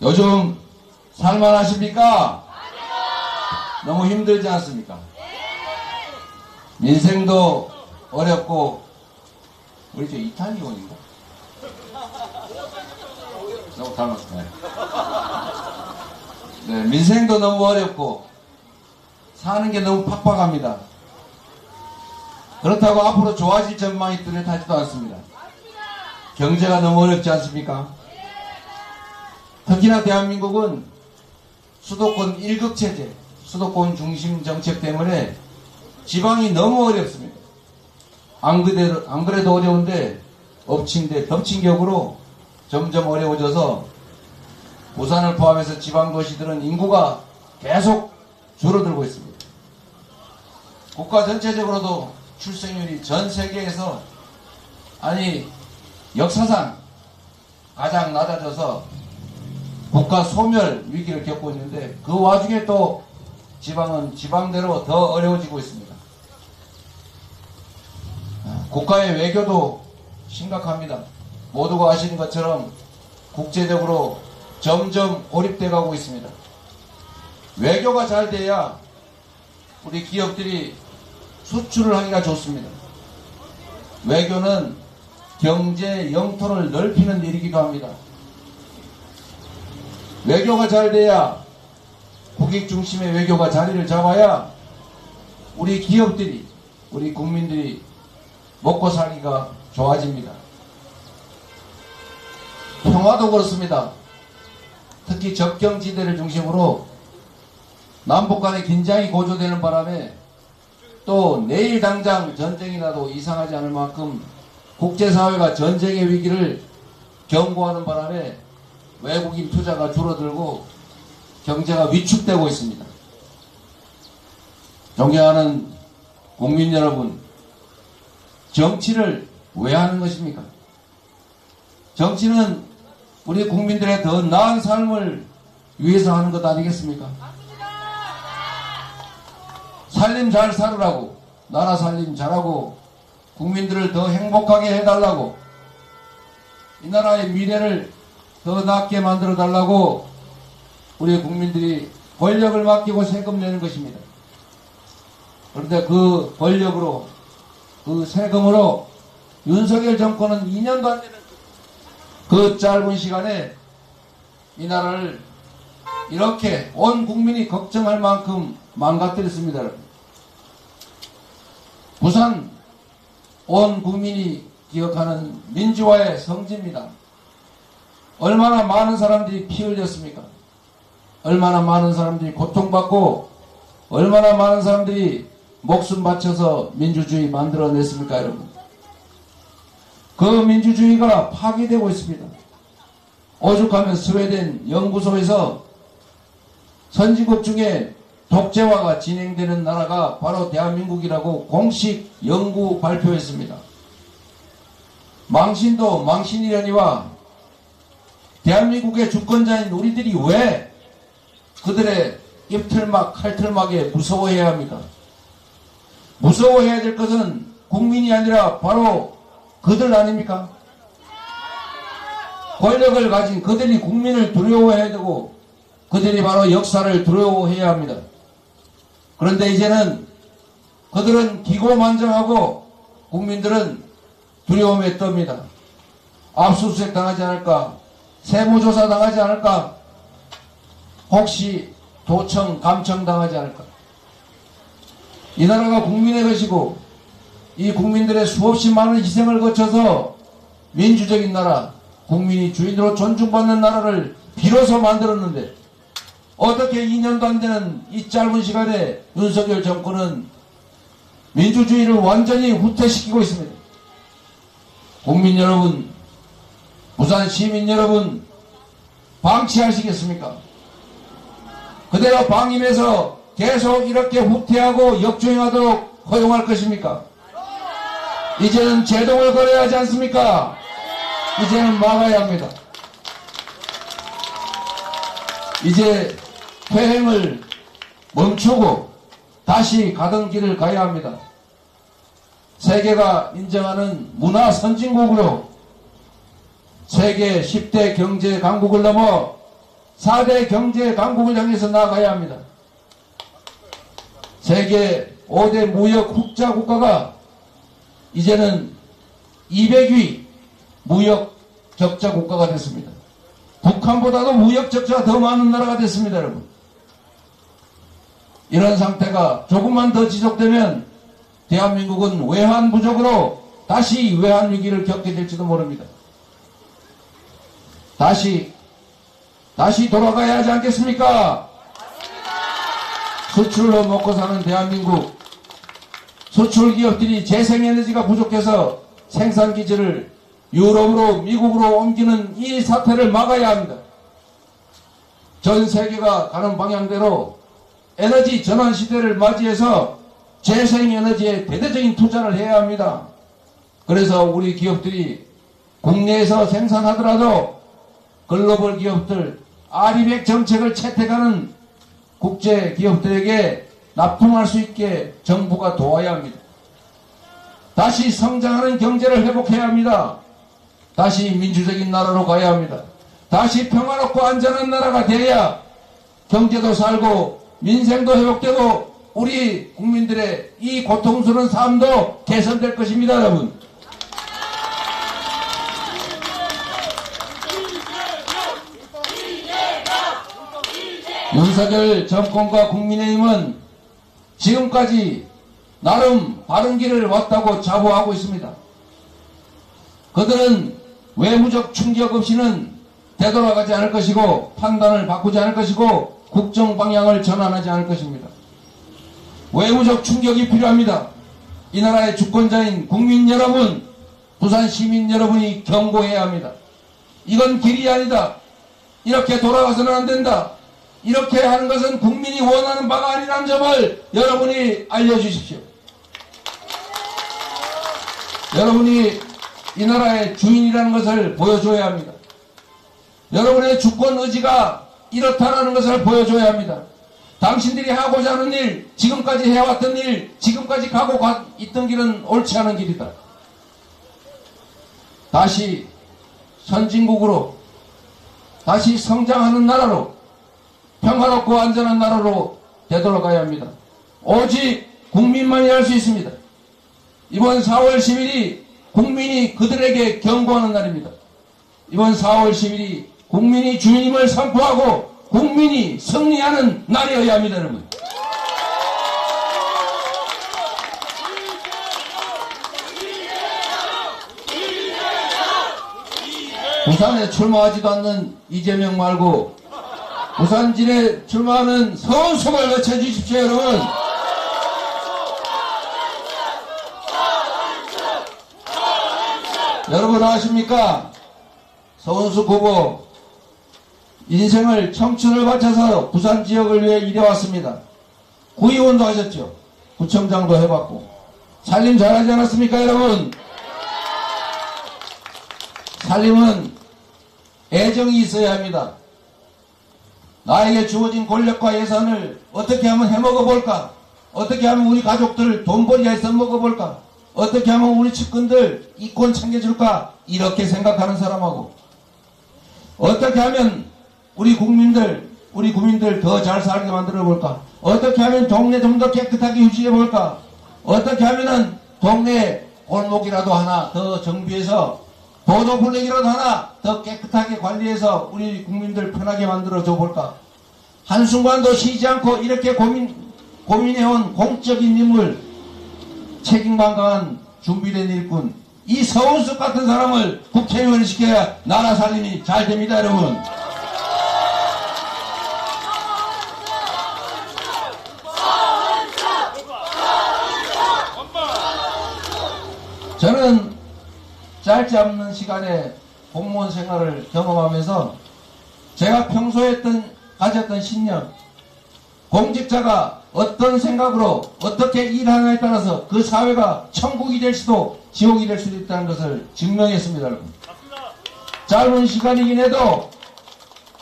요즘 살만하십니까? 너무 힘들지 않습니까? 민생도 어렵고, 우리 저 이탈리온인가? 너무 닮았네. 네, 민생도 너무 어렵고, 사는 게 너무 팍팍합니다. 그렇다고 앞으로 좋아질 전망이 뚜렷하지도 않습니다. 경제가 너무 어렵지 않습니까? 특히나 대한민국은 수도권 일극체제, 수도권 중심 정책 때문에 지방이 너무 어렵습니다. 안 그래도 어려운데 엎친 데 덮친 격으로 점점 어려워져서 부산을 포함해서 지방 도시들은 인구가 계속 줄어들고 있습니다. 국가 전체적으로도 출생률이 전 세계에서 아니 역사상 가장 낮아져서 국가 소멸 위기를 겪고 있는데 그 와중에 또 지방은 지방대로 더 어려워지고 있습니다. 국가의 외교도 심각합니다. 모두가 아시는 것처럼 국제적으로 점점 고립돼 가고 있습니다. 외교가 잘 돼야 우리 기업들이 수출을 하기가 좋습니다. 외교는 경제 영토를 넓히는 일이기도 합니다. 외교가 잘 돼야 국익 중심의 외교가 자리를 잡아야 우리 기업들이, 우리 국민들이 먹고 살기가 좋아집니다. 평화도 그렇습니다. 특히 접경지대를 중심으로 남북 간의 긴장이 고조되는 바람에 또 내일 당장 전쟁이 나도 이상하지 않을 만큼 국제사회가 전쟁의 위기를 경고하는 바람에 외국인 투자가 줄어들고 경제가 위축되고 있습니다. 존경하는 국민 여러분, 정치를 왜 하는 것입니까? 정치는 우리 국민들의 더 나은 삶을 위해서 하는 것 아니겠습니까? 살림 잘 살으라고, 나라 살림 잘하고 국민들을 더 행복하게 해달라고, 이 나라의 미래를 더 낫게 만들어 달라고 우리 국민들이 권력을 맡기고 세금 내는 것입니다. 그런데 그 권력으로, 그 세금으로 윤석열 정권은 2년도 안 되는 그 짧은 시간에 이 나라를 이렇게 온 국민이 걱정할 만큼 망가뜨렸습니다. 부산 온 국민이 기억하는 민주화의 성지입니다. 얼마나 많은 사람들이 피 흘렸습니까? 얼마나 많은 사람들이 고통받고 얼마나 많은 사람들이 목숨 바쳐서 민주주의 만들어냈습니까, 여러분? 그 민주주의가 파괴되고 있습니다. 오죽하면 스웨덴 연구소에서 선진국 중에 독재화가 진행되는 나라가 바로 대한민국이라고 공식 연구 발표했습니다. 망신도 망신이려니와 대한민국의 주권자인 우리들이 왜 그들의 입틀막 칼틀막에 무서워해야 합니까? 무서워해야 될 것은 국민이 아니라 바로 그들 아닙니까? 권력을 가진 그들이 국민을 두려워해야 되고 그들이 바로 역사를 두려워해야 합니다. 그런데 이제는 그들은 기고만장하고 국민들은 두려움에 떱니다. 압수수색 당하지 않을까? 세무조사 당하지 않을까? 혹시 도청, 감청 당하지 않을까? 이 나라가 국민의 것이고 이 국민들의 수없이 많은 희생을 거쳐서 민주적인 나라, 국민이 주인으로 존중받는 나라를 비로소 만들었는데 어떻게 2년도 안 되는 이 짧은 시간에 윤석열 정권은 민주주의를 완전히 후퇴시키고 있습니다. 국민 여러분, 부산 시민 여러분, 방치하시겠습니까? 그대로 방임해서 계속 이렇게 후퇴하고 역주행하도록 허용할 것입니까? 이제는 제동을 걸어야 하지 않습니까? 이제는 막아야 합니다. 이제 퇴행을 멈추고 다시 가던 길을 가야 합니다. 세계가 인정하는 문화 선진국으로 세계 10대 경제 강국을 넘어 4대 경제 강국을 향해서 나아가야 합니다. 세계 5대 무역 흑자 국가가 이제는 200위 무역 적자 국가가 됐습니다. 북한보다도 무역 적자가 더 많은 나라가 됐습니다, 여러분. 이런 상태가 조금만 더 지속되면 대한민국은 외환 부족으로 다시 외환 위기를 겪게 될지도 모릅니다. 다시 돌아가야 하지 않겠습니까? 수출로 먹고 사는 대한민국, 수출 기업들이 재생에너지가 부족해서 생산 기지를 유럽으로 미국으로 옮기는 이 사태를 막아야 합니다. 전 세계가 가는 방향대로 에너지 전환 시대를 맞이해서 재생에너지에 대대적인 투자를 해야 합니다. 그래서 우리 기업들이 국내에서 생산하더라도 글로벌 기업들 아리백 정책을 채택하는 국제 기업들에게 납품할 수 있게 정부가 도와야 합니다. 다시 성장하는 경제를 회복해야 합니다. 다시 민주적인 나라로 가야 합니다. 다시 평화롭고 안전한 나라가 돼야 경제도 살고 민생도 회복되고 우리 국민들의 이 고통스러운 삶도 개선될 것입니다, 여러분. 윤석열 정권과 국민의힘은 지금까지 나름 바른 길을 왔다고 자부하고 있습니다. 그들은 외무적 충격 없이는 되돌아가지 않을 것이고 판단을 바꾸지 않을 것이고 국정 방향을 전환하지 않을 것입니다. 외무적 충격이 필요합니다. 이 나라의 주권자인 국민 여러분, 부산 시민 여러분이 경고해야 합니다. 이건 길이 아니다. 이렇게 돌아가서는 안 된다. 이렇게 하는 것은 국민이 원하는 바가 아니라는 점을 여러분이 알려주십시오. 여러분이 이 나라의 주인이라는 것을 보여줘야 합니다. 여러분의 주권 의지가 이렇다라는 것을 보여줘야 합니다. 당신들이 하고자 하는 일, 지금까지 해왔던 일, 지금까지 가고 있던 길은 옳지 않은 길이다. 다시 선진국으로, 다시 성장하는 나라로, 평화롭고 안전한 나라로 되돌아가야 합니다. 오직 국민만이 할 수 있습니다. 이번 4월 10일이 국민이 그들에게 경고하는 날입니다. 이번 4월 10일이 국민이 주인임을 선포하고 국민이 승리하는 날이어야 합니다, 여러분. 부산에 출마하지도 않는 이재명 말고 부산진에 출마하는 서은숙을 외쳐주십시오, 여러분. 여러분 아십니까? 서은숙 후보 인생을 청춘을 바쳐서 부산 지역을 위해 일해왔습니다. 구의원도 하셨죠. 구청장도 해봤고 살림 잘하지 않았습니까, 여러분? 살림은 애정이 있어야 합니다. 나에게 주어진 권력과 예산을 어떻게 하면 해먹어볼까? 어떻게 하면 우리 가족들 돈벌이에 써먹어볼까? 어떻게 하면 우리 측근들 이권 챙겨줄까? 이렇게 생각하는 사람하고 어떻게 하면 우리 국민들 더 잘 살게 만들어볼까? 어떻게 하면 동네 좀 더 깨끗하게 유지해볼까? 어떻게 하면은 동네 골목이라도 하나 더 정비해서 보도블록이라도 하나 더 깨끗하게 관리해서 우리 국민들 편하게 만들어줘 볼까? 한순간도 쉬지 않고 이렇게 고민해온 공적인 인물, 책임감 강한 준비된 일꾼, 이 서은숙 같은 사람을 국회의원을 시켜야 나라 살림이 잘 됩니다, 여러분. 저는 짧지 않은 시간에 공무원 생활을 경험하면서 제가 평소에 가졌던 신념, 공직자가 어떤 생각으로 어떻게 일하느냐에 따라서 그 사회가 천국이 될 수도 지옥이 될 수도 있다는 것을 증명했습니다, 여러분. 짧은 시간이긴 해도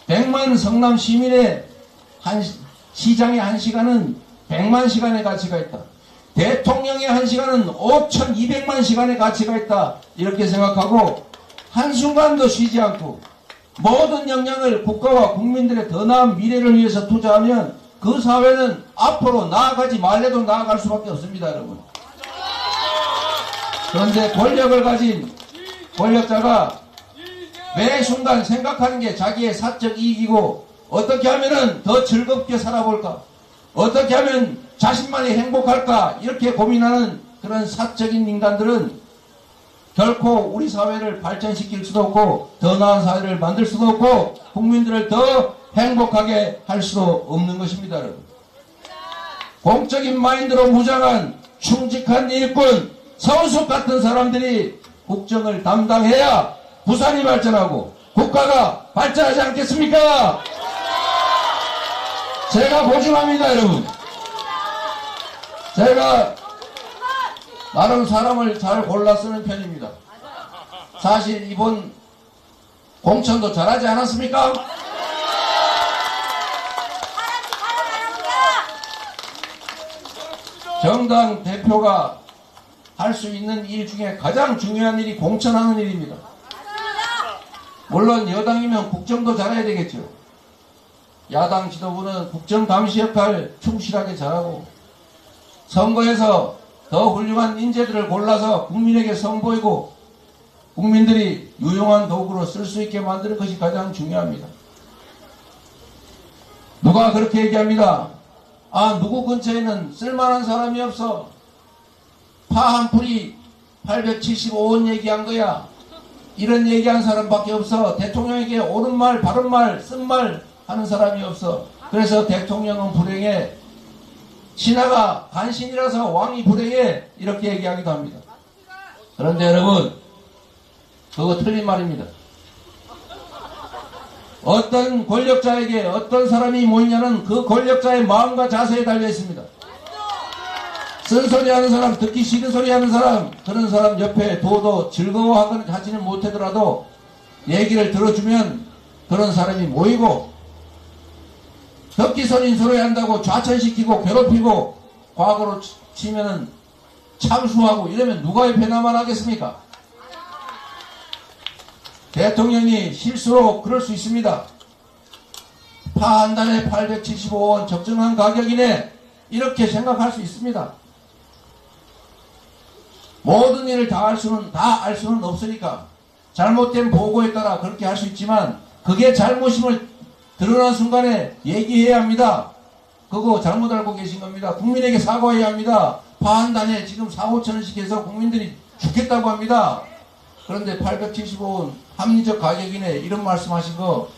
100만 성남 시민의 시장의 1시간은 100만 시간의 가치가 있다. 대통령의 1시간은 5,200만 시간의 가치가 있다. 이렇게 생각하고 한순간도 쉬지 않고 모든 역량을 국가와 국민들의 더 나은 미래를 위해서 투자하면 그 사회는 앞으로 나아가지 말래도 나아갈 수밖에 없습니다, 여러분. 그런데 권력을 가진 권력자가 매 순간 생각하는 게 자기의 사적 이익이고, 어떻게 하면은 더 즐겁게 살아볼까, 어떻게 하면 자신만이 행복할까, 이렇게 고민하는 그런 사적인 인간들은 결코 우리 사회를 발전시킬 수도 없고, 더 나은 사회를 만들 수도 없고, 국민들을 더 행복하게 할 수도 없는 것입니다, 여러분. 공적인 마인드로 무장한 충직한 일꾼, 서울숲 같은 사람들이 국정을 담당해야 부산이 발전하고 국가가 발전하지 않겠습니까? 제가 보증합니다, 여러분. 제가 나름 사람을 잘 골라 쓰는 편입니다. 사실 이번 공천도 잘하지 않았습니까? 정당 대표가 할 수 있는 일 중에 가장 중요한 일이 공천하는 일입니다. 물론 여당이면 국정도 잘해야 되겠죠. 야당 지도부는 국정 감시 역할 충실하게 잘하고, 선거에서 더 훌륭한 인재들을 골라서 국민에게 선보이고 국민들이 유용한 도구로 쓸 수 있게 만드는 것이 가장 중요합니다. 누가 그렇게 얘기합니다. 아, 누구 근처에는 쓸만한 사람이 없어. 파 한 풀이 875원 얘기한 거야. 이런 얘기한 사람밖에 없어. 대통령에게 옳은 말, 바른 말, 쓴 말 하는 사람이 없어. 그래서 대통령은 불행해. 신하가 간신이라서 왕이 불행해. 이렇게 얘기하기도 합니다. 그런데 여러분, 그거 틀린 말입니다. 어떤 권력자에게 어떤 사람이 모이냐는 그 권력자의 마음과 자세에 달려 있습니다. 쓴소리 하는 사람, 듣기 싫은 소리 하는 사람, 그런 사람 옆에 둬도 즐거워하지는 못하더라도 얘기를 들어주면 그런 사람이 모이고, 듣기 싫은 소리 한다고 좌천시키고 괴롭히고 과거로 치면은 참수하고 이러면 누가 옆에 나만 하겠습니까? 대통령이 실수로 그럴 수 있습니다. 파 한 단에 875원 적정한 가격이네, 이렇게 생각할 수 있습니다. 모든 일을 다 알 수는 없으니까 잘못된 보고에 따라 그렇게 할 수 있지만, 그게 잘못임을 드러난 순간에 얘기해야 합니다. 그거 잘못 알고 계신 겁니다. 국민에게 사과해야 합니다. 파 한 단에 지금 4,5천원씩 해서 국민들이 죽겠다고 합니다. 그런데 875원 합리적 가격이네, 이런 말씀하신 거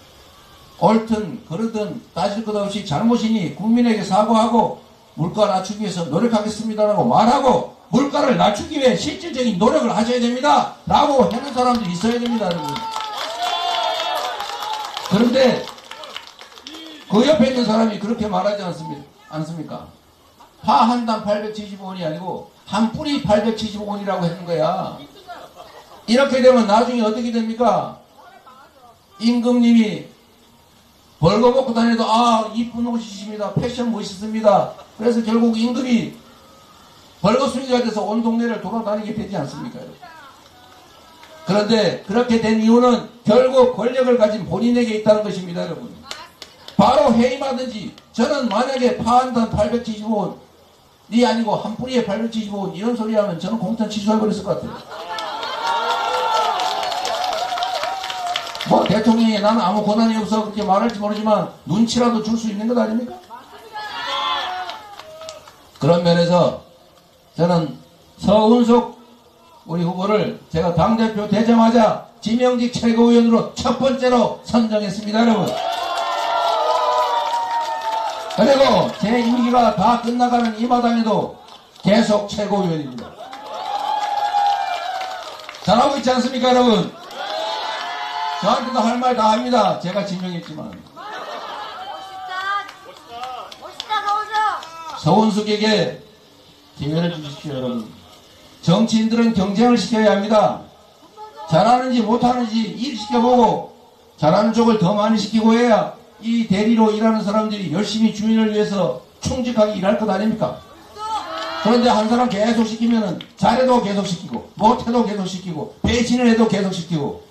옳든 그르든 따질 것 없이 잘못이니 국민에게 사과하고 물가 낮추기 위해서 노력하겠습니다라고 말하고, 물가를 낮추기 위해 실질적인 노력을 하셔야 됩니다 라고 하는 사람들이 있어야 됩니다, 여러분. 그런데 그 옆에 있는 사람이 그렇게 말하지 않습니까? 파 한 단 875원이 아니고 한 뿌리 875원이라고 하는 거야. 이렇게 되면 나중에 어떻게 됩니까? 임금님이 벌거벗고 다녀도 아, 이쁜 옷이십니다, 패션 멋있습니다. 그래서 결국 임금이 벌거숭이가 돼서 온 동네를 돌아다니게 되지 않습니까? 그런데 그렇게 된 이유는 결국 권력을 가진 본인에게 있다는 것입니다, 여러분. 바로 해임하든지, 저는 만약에 파 한 단 875원이 아니고 한 뿌리에 875원 이런 소리 하면 저는 공천 취소해버렸을 것 같아요. 뭐 대통령이 나는 아무 권한이 없어 그렇게 말할지 모르지만 눈치라도 줄 수 있는 것 아닙니까? 그런 면에서 저는 서운석 우리 후보를 제가 당대표 되자마자 지명직 최고위원으로 첫 번째로 선정했습니다, 여러분. 그리고 제 임기가 다 끝나가는 이 마당에도 계속 최고위원입니다. 잘하고 있지 않습니까, 여러분? 저한테도 할 말 다 합니다. 제가 지명했지만. 서운숙에게 기회를 주십시오, 여러분. 정치인들은 경쟁을 시켜야 합니다. 잘하는지 못하는지 일 시켜보고 잘하는 쪽을 더 많이 시키고 해야 이 대리로 일하는 사람들이 열심히 주민을 위해서 충직하게 일할 것 아닙니까? 그런데 한 사람 계속 시키면은 잘해도 계속 시키고 못해도 계속 시키고 배신을 해도 계속 시키고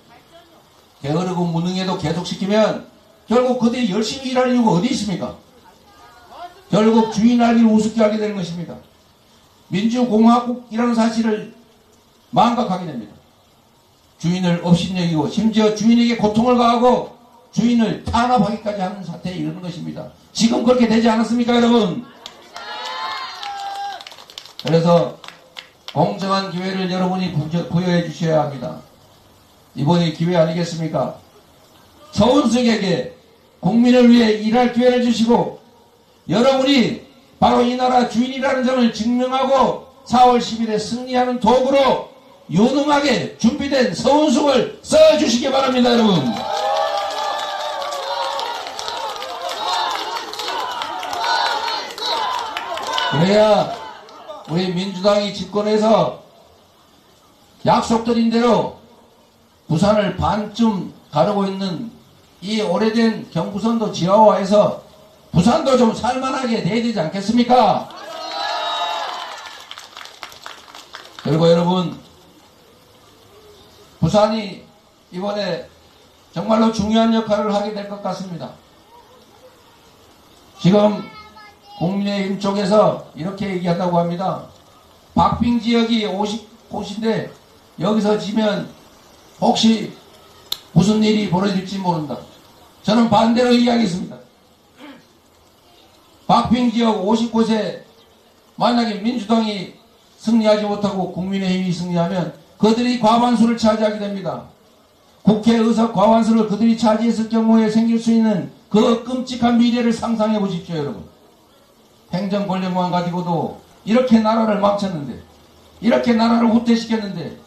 게으르고 무능해도 계속 시키면 결국 그들이 열심히 일할 이유가 어디 있습니까? 결국 주인 알기를 우습게 하게 되는 것입니다. 민주공화국이라는 사실을 망각하게 됩니다. 주인을 업신여기고 심지어 주인에게 고통을 가하고 주인을 탄압하기까지 하는 사태에 이르는 것입니다. 지금 그렇게 되지 않았습니까, 여러분? 그래서 공정한 기회를 여러분이 부여해 주셔야 합니다. 이번이 기회 아니겠습니까? 서운석에게 국민을 위해 일할 기회를 주시고 여러분이 바로 이 나라 주인이라는 점을 증명하고 4월 10일에 승리하는 도구로 유능하게 준비된 서운석을 써주시기 바랍니다, 여러분. 그래야 우리 민주당이 집권해서 약속드린 대로 부산을 반쯤 가르고 있는 이 오래된 경부선도 지하화해서 부산도 좀 살만하게 돼야 되지 않겠습니까? 그리고 여러분, 부산이 이번에 정말로 중요한 역할을 하게 될 것 같습니다. 지금 국민의힘 쪽에서 이렇게 얘기한다고 합니다. 박빙 지역이 50곳인데 여기서 지면 혹시 무슨 일이 벌어질지 모른다. 저는 반대로 이야기했습니다. 박빙 지역 50곳에 만약에 민주당이 승리하지 못하고 국민의힘이 승리하면 그들이 과반수를 차지하게 됩니다. 국회 의석 과반수를 그들이 차지했을 경우에 생길 수 있는 그 끔찍한 미래를 상상해 보십시오, 여러분. 행정 권력만 가지고도 이렇게 나라를 망쳤는데, 이렇게 나라를 후퇴시켰는데,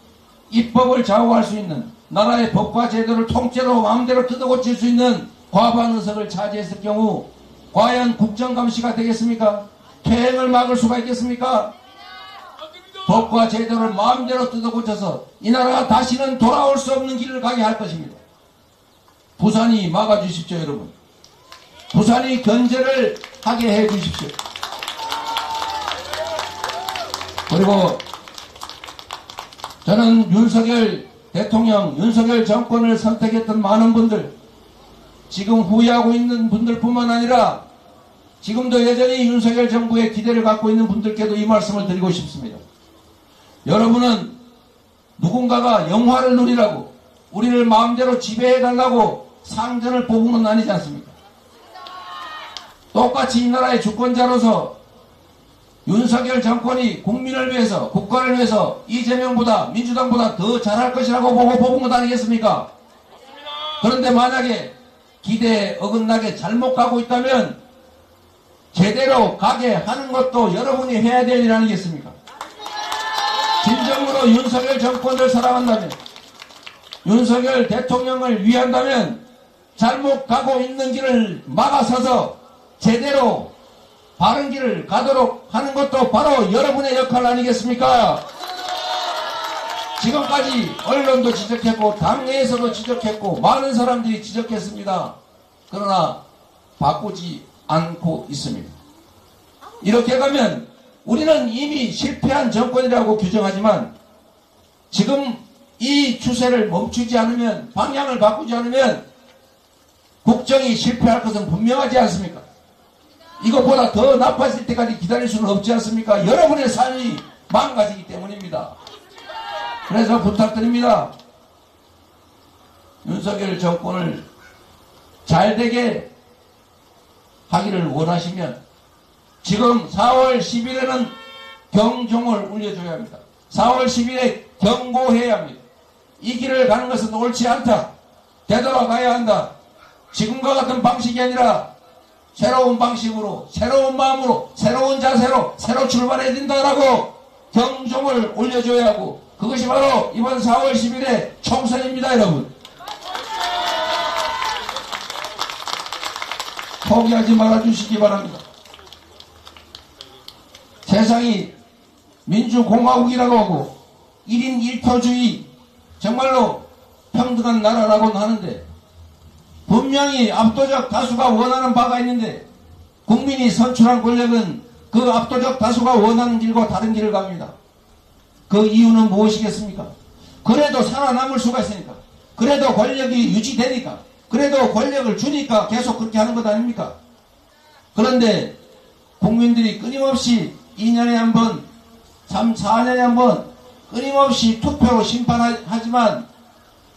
입법을 좌우할 수 있는 나라의 법과 제도를 통째로 마음대로 뜯어고칠 수 있는 과반 의석을 차지했을 경우 과연 국정감시가 되겠습니까? 퇴행을 막을 수가 있겠습니까? 법과 제도를 마음대로 뜯어고쳐서 이 나라가 다시는 돌아올 수 없는 길을 가게 할 것입니다. 부산이 막아주십시오, 여러분. 부산이 견제를 하게 해주십시오. 그리고 저는 윤석열 대통령, 윤석열 정권을 선택했던 많은 분들, 지금 후회하고 있는 분들뿐만 아니라 지금도 여전히 윤석열 정부에 기대를 갖고 있는 분들께도 이 말씀을 드리고 싶습니다. 여러분은 누군가가 영화를 누리라고 우리를 마음대로 지배해달라고 상전을 뽑은 건 아니지 않습니까? 똑같이 이 나라의 주권자로서 윤석열 정권이 국민을 위해서, 국가를 위해서 이재명보다, 민주당보다 더 잘할 것이라고 보고 뽑은 것 아니겠습니까? 그런데 만약에 기대에 어긋나게 잘못 가고 있다면 제대로 가게 하는 것도 여러분이 해야 될 일 아니겠습니까? 진정으로 윤석열 정권을 사랑한다면, 윤석열 대통령을 위한다면 잘못 가고 있는 길을 막아서서 제대로 바른 길을 가도록 하는 것도 바로 여러분의 역할 아니겠습니까? 지금까지 언론도 지적했고 당내에서도 지적했고 많은 사람들이 지적했습니다. 그러나 바꾸지 않고 있습니다. 이렇게 가면 우리는 이미 실패한 정권이라고 규정하지만 지금 이 추세를 멈추지 않으면, 방향을 바꾸지 않으면 국정이 실패할 것은 분명하지 않습니까? 이것보다 더 나빠질 때까지 기다릴 수는 없지 않습니까? 여러분의 삶이 망가지기 때문입니다. 그래서 부탁드립니다. 윤석열 정권을 잘되게 하기를 원하시면 지금 4월 10일에는 경종을 울려줘야 합니다. 4월 10일에 경고해야 합니다. 이 길을 가는 것은 옳지 않다. 되돌아가야 한다. 지금과 같은 방식이 아니라 새로운 방식으로, 새로운 마음으로, 새로운 자세로 새로 출발해야 된다라고 경종을 올려줘야 하고, 그것이 바로 이번 4월 10일의 총선입니다, 여러분. 포기하지 말아주시기 바랍니다. 세상이 민주공화국이라고 하고 1인 1표주의, 정말로 평등한 나라라고는 하는데 분명히 압도적 다수가 원하는 바가 있는데 국민이 선출한 권력은 그 압도적 다수가 원하는 길과 다른 길을 갑니다. 그 이유는 무엇이겠습니까? 그래도 살아남을 수가 있으니까, 그래도 권력이 유지되니까, 그래도 권력을 주니까 계속 그렇게 하는 것 아닙니까? 그런데 국민들이 끊임없이 2년에 한 번, 3, 4년에 한 번 끊임없이 투표로 심판하지만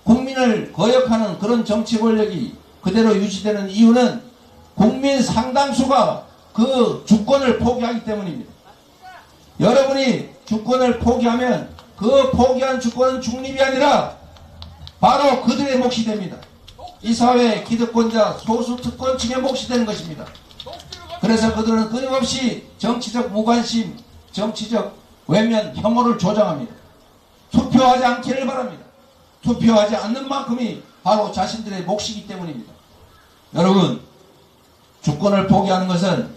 국민을 거역하는 그런 정치 권력이 그대로 유지되는 이유는 국민 상당수가 그 주권을 포기하기 때문입니다. 여러분이 주권을 포기하면 그 포기한 주권은 중립이 아니라 바로 그들의 몫이 됩니다. 이 사회의 기득권자 소수 특권층의 몫이 되는 것입니다. 그래서 그들은 끊임없이 정치적 무관심, 정치적 외면, 혐오를 조장합니다. 투표하지 않기를 바랍니다. 투표하지 않는 만큼이 바로 자신들의 몫이기 때문입니다. 여러분, 주권을 포기하는 것은,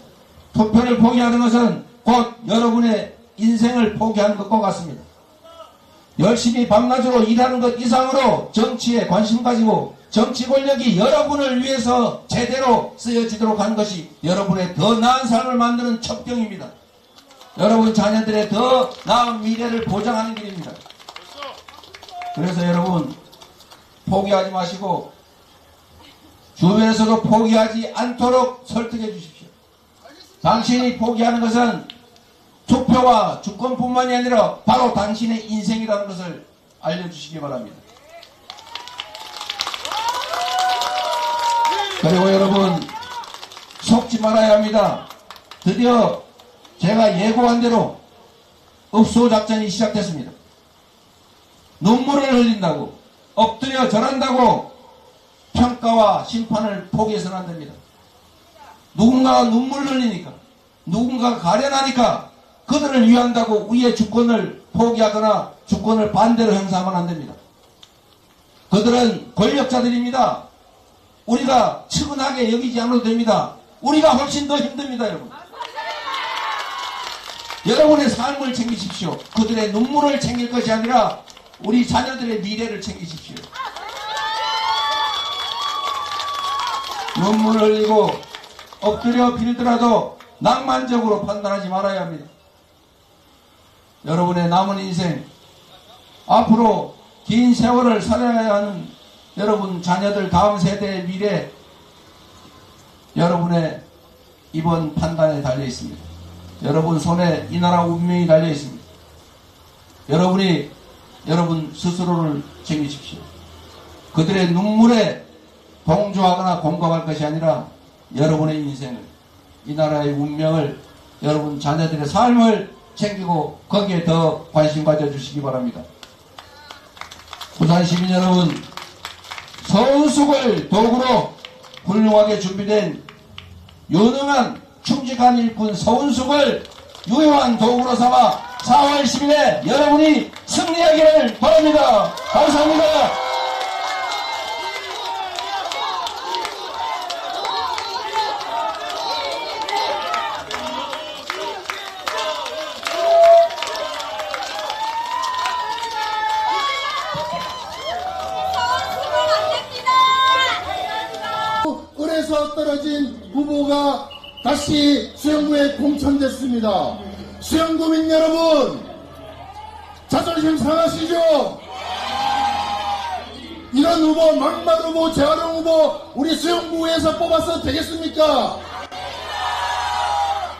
투표를 포기하는 것은 곧 여러분의 인생을 포기하는 것과 같습니다. 열심히 밤낮으로 일하는 것 이상으로 정치에 관심 가지고 정치 권력이 여러분을 위해서 제대로 쓰여지도록 하는 것이 여러분의 더 나은 삶을 만드는 첩경입니다. 여러분 자녀들의 더 나은 미래를 보장하는 길입니다. 그래서 여러분 포기하지 마시고 주변에서도 포기하지 않도록 설득해 주십시오. 당신이 포기하는 것은 투표와 주권뿐만이 아니라 바로 당신의 인생이라는 것을 알려주시기 바랍니다. 그리고 여러분 속지 말아야 합니다. 드디어 제가 예고한 대로 읍소 작전이 시작됐습니다. 눈물을 흘린다고 엎드려 절한다고 평가와 심판을 포기해서는 안 됩니다. 누군가가 눈물을 흘리니까 누군가가 가련하니까 그들을 위한다고 우리의 주권을 포기하거나 주권을 반대로 행사하면 안 됩니다. 그들은 권력자들입니다. 우리가 측은하게 여기지 않아도 됩니다. 우리가 훨씬 더 힘듭니다, 여러분. 여러분의 삶을 챙기십시오. 그들의 눈물을 챙길 것이 아니라 우리 자녀들의 미래를 챙기십시오. 눈물을 흘리고 엎드려 빌더라도 낭만적으로 판단하지 말아야 합니다. 여러분의 남은 인생, 앞으로 긴 세월을 살아야 하는 여러분 자녀들 다음 세대의 미래, 여러분의 이번 판단에 달려 있습니다. 여러분 손에 이 나라 운명이 달려 있습니다. 여러분이 여러분 스스로를 챙기십시오. 그들의 눈물에 동조하거나 공감할 것이 아니라 여러분의 인생을, 이 나라의 운명을, 여러분 자녀들의 삶을 챙기고 거기에 더 관심 가져주시기 바랍니다. 부산 시민 여러분, 서운숙을 도구로 훌륭하게 준비된 유능한 충직한 일꾼 서운숙을 유효한 도구로 삼아 4월 10일에 여러분이 승리하기를 바랍니다. 감사합니다. 을에서 떨어진 후보가 다시 수영구에 공천됐습니다. 수영구민 여러분, 자존심 상하시죠? 이런 후보, 막말 후보, 재활용 후보 우리 수영구에서 뽑아서 되겠습니까?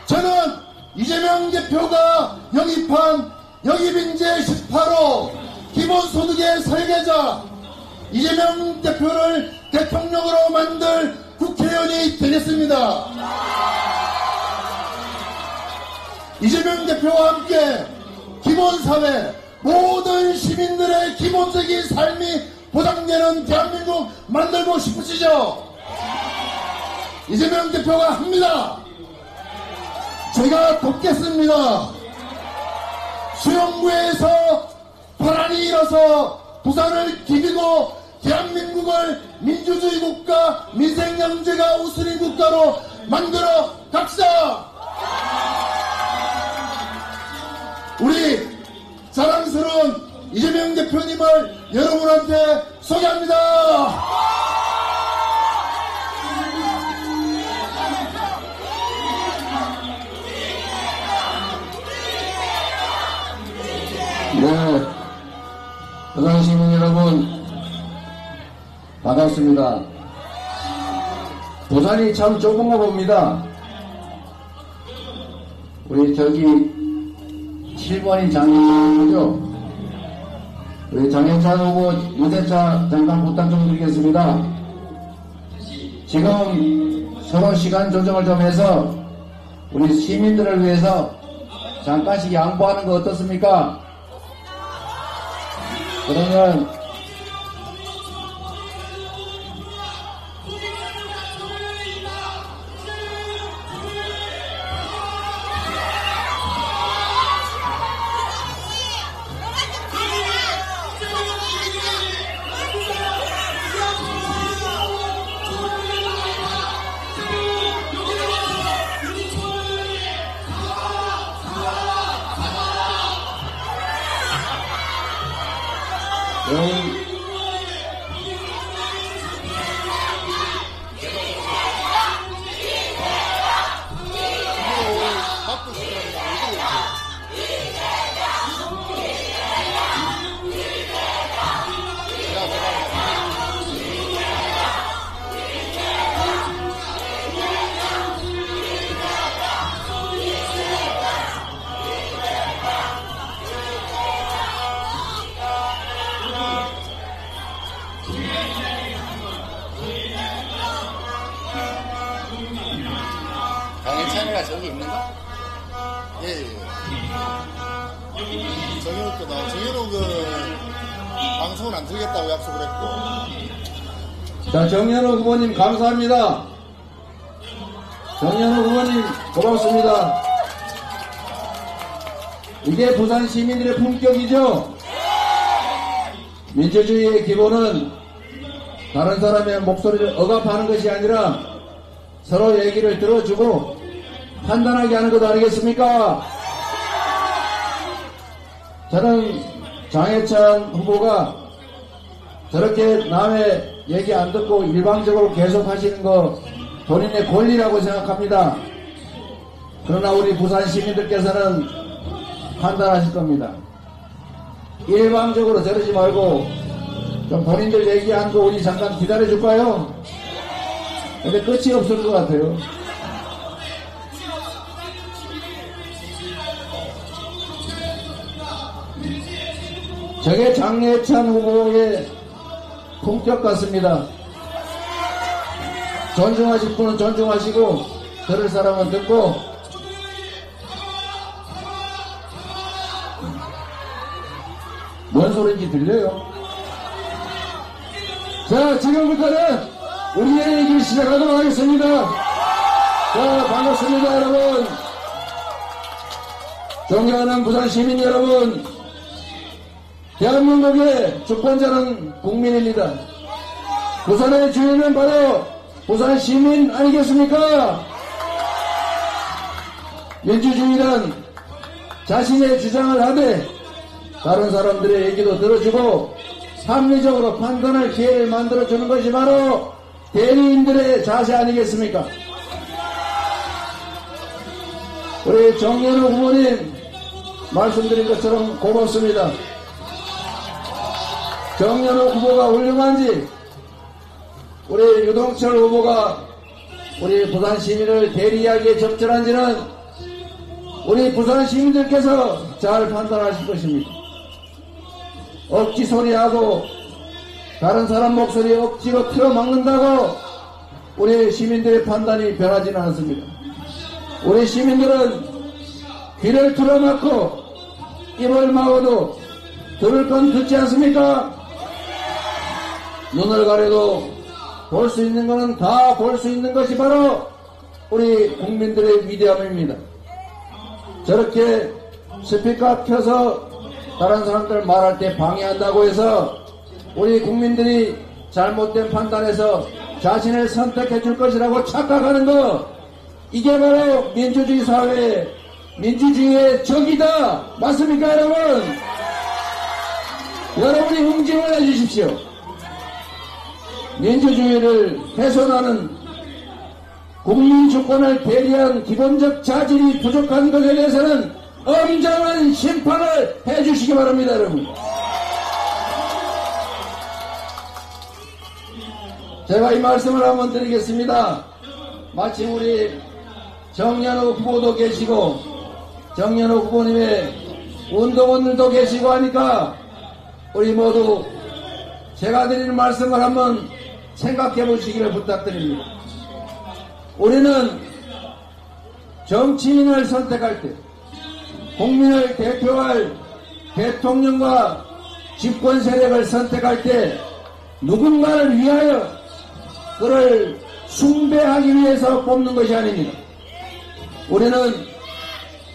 저는 이재명 대표가 영입한 영입인재 18호 기본소득의 설계자 이재명 대표를 대통령으로 만들 국회의원이 되겠습니다. 이재명 대표와 함께 기본사회, 모든 시민들의 기본적인 삶이 보장되는 대한민국 만들고 싶으시죠? 이재명 대표가 합니다. 제가 돕겠습니다. 수영구에서 파란이 일어서 부산을 디비고 대한민국을 민주주의 국가, 민생경제가 우선인 국가로 만들어 갑시다. 우리 자랑스러운 이재명 대표님을 여러분한테 소개합니다. 네, 부산 시민 여러분 반갑습니다. 부산이 참 좁은가 봅니다. 우리 저기 7번이 장혜찬 후보죠. 우리 장혜찬 후보 유세차 잠깐 부탁 좀 드리겠습니다. 지금 서로 시간 조정을 좀 해서 우리 시민들을 위해서 잠깐씩 양보하는 거 어떻습니까? 그러면 강혜찬이가 저기 있는가? 예. 정현욱도 나오고, 정현욱은 방송은 안 들겠다고 약속을 했고. 자, 정현우 후보님 감사합니다. 정현우 후보님 고맙습니다. 이게 부산 시민들의 품격이죠? 민주주의의 기본은 다른 사람의 목소리를 억압하는 것이 아니라 서로 얘기를 들어주고 판단하게 하는 것 아니겠습니까? 저는 장혜찬 후보가 저렇게 남의 얘기 안 듣고 일방적으로 계속 하시는 거 본인의 권리라고 생각합니다. 그러나 우리 부산 시민들께서는 판단하실 겁니다. 일방적으로 저러지 말고 좀 본인들 얘기한 거 우리 잠깐 기다려줄까요? 근데 끝이 없을 것 같아요. 저게 장혜찬 후보의 품격 같습니다. 존중하실 분은 존중하시고 들을 사람은 듣고 뭔 소리인지 들려요? 자, 지금부터는 우리의 얘기를 시작하도록 하겠습니다. 자, 반갑습니다, 여러분. 존경하는 부산 시민 여러분. 대한민국의 주권자는 국민입니다. 부산의 주인은 바로 부산 시민 아니겠습니까? 민주주의란 자신의 주장을 하되 다른 사람들의 얘기도 들어주고 합리적으로 판단할 기회를 만들어주는 것이 바로 대리인들의 자세 아니겠습니까? 우리 정현우 후보님 말씀드린 것처럼 고맙습니다. 정현우 후보가 훌륭한지 우리 유동철 후보가 우리 부산 시민을 대리하기에 적절한지는 우리 부산 시민들께서 잘 판단하실 것입니다. 억지 소리하고 다른 사람 목소리 억지로 틀어막는다고 우리 시민들의 판단이 변하지는 않습니다. 우리 시민들은 귀를 틀어막고 입을 막아도 들을 건 듣지 않습니까? 눈을 가려도 볼 수 있는 것은 다 볼 수 있는 것이 바로 우리 국민들의 위대함입니다. 저렇게 스피커 켜서 다른 사람들 말할 때 방해한다고 해서 우리 국민들이 잘못된 판단에서 자신을 선택해 줄 것이라고 착각하는 것, 이게 바로 민주주의 사회, 민주주의의 적이다. 맞습니까, 여러분? 여러분이 응징을 해주십시오. 민주주의를 훼손하는 국민 주권을 대리한 기본적 자질이 부족한 것에 대해서는 엄정한 심판을 해주시기 바랍니다, 여러분. 제가 이 말씀을 한번 드리겠습니다. 마침 우리 정현우 후보도 계시고 정연호 후보님의 운동원들도 계시고 하니까 우리 모두 제가 드리는 말씀을 한번 생각해 보시기를 부탁드립니다. 우리는 정치인을 선택할 때 국민을 대표할 대통령과 집권 세력을 선택할 때 누군가를 위하여 그를 숭배하기 위해서 뽑는 것이 아닙니다. 우리는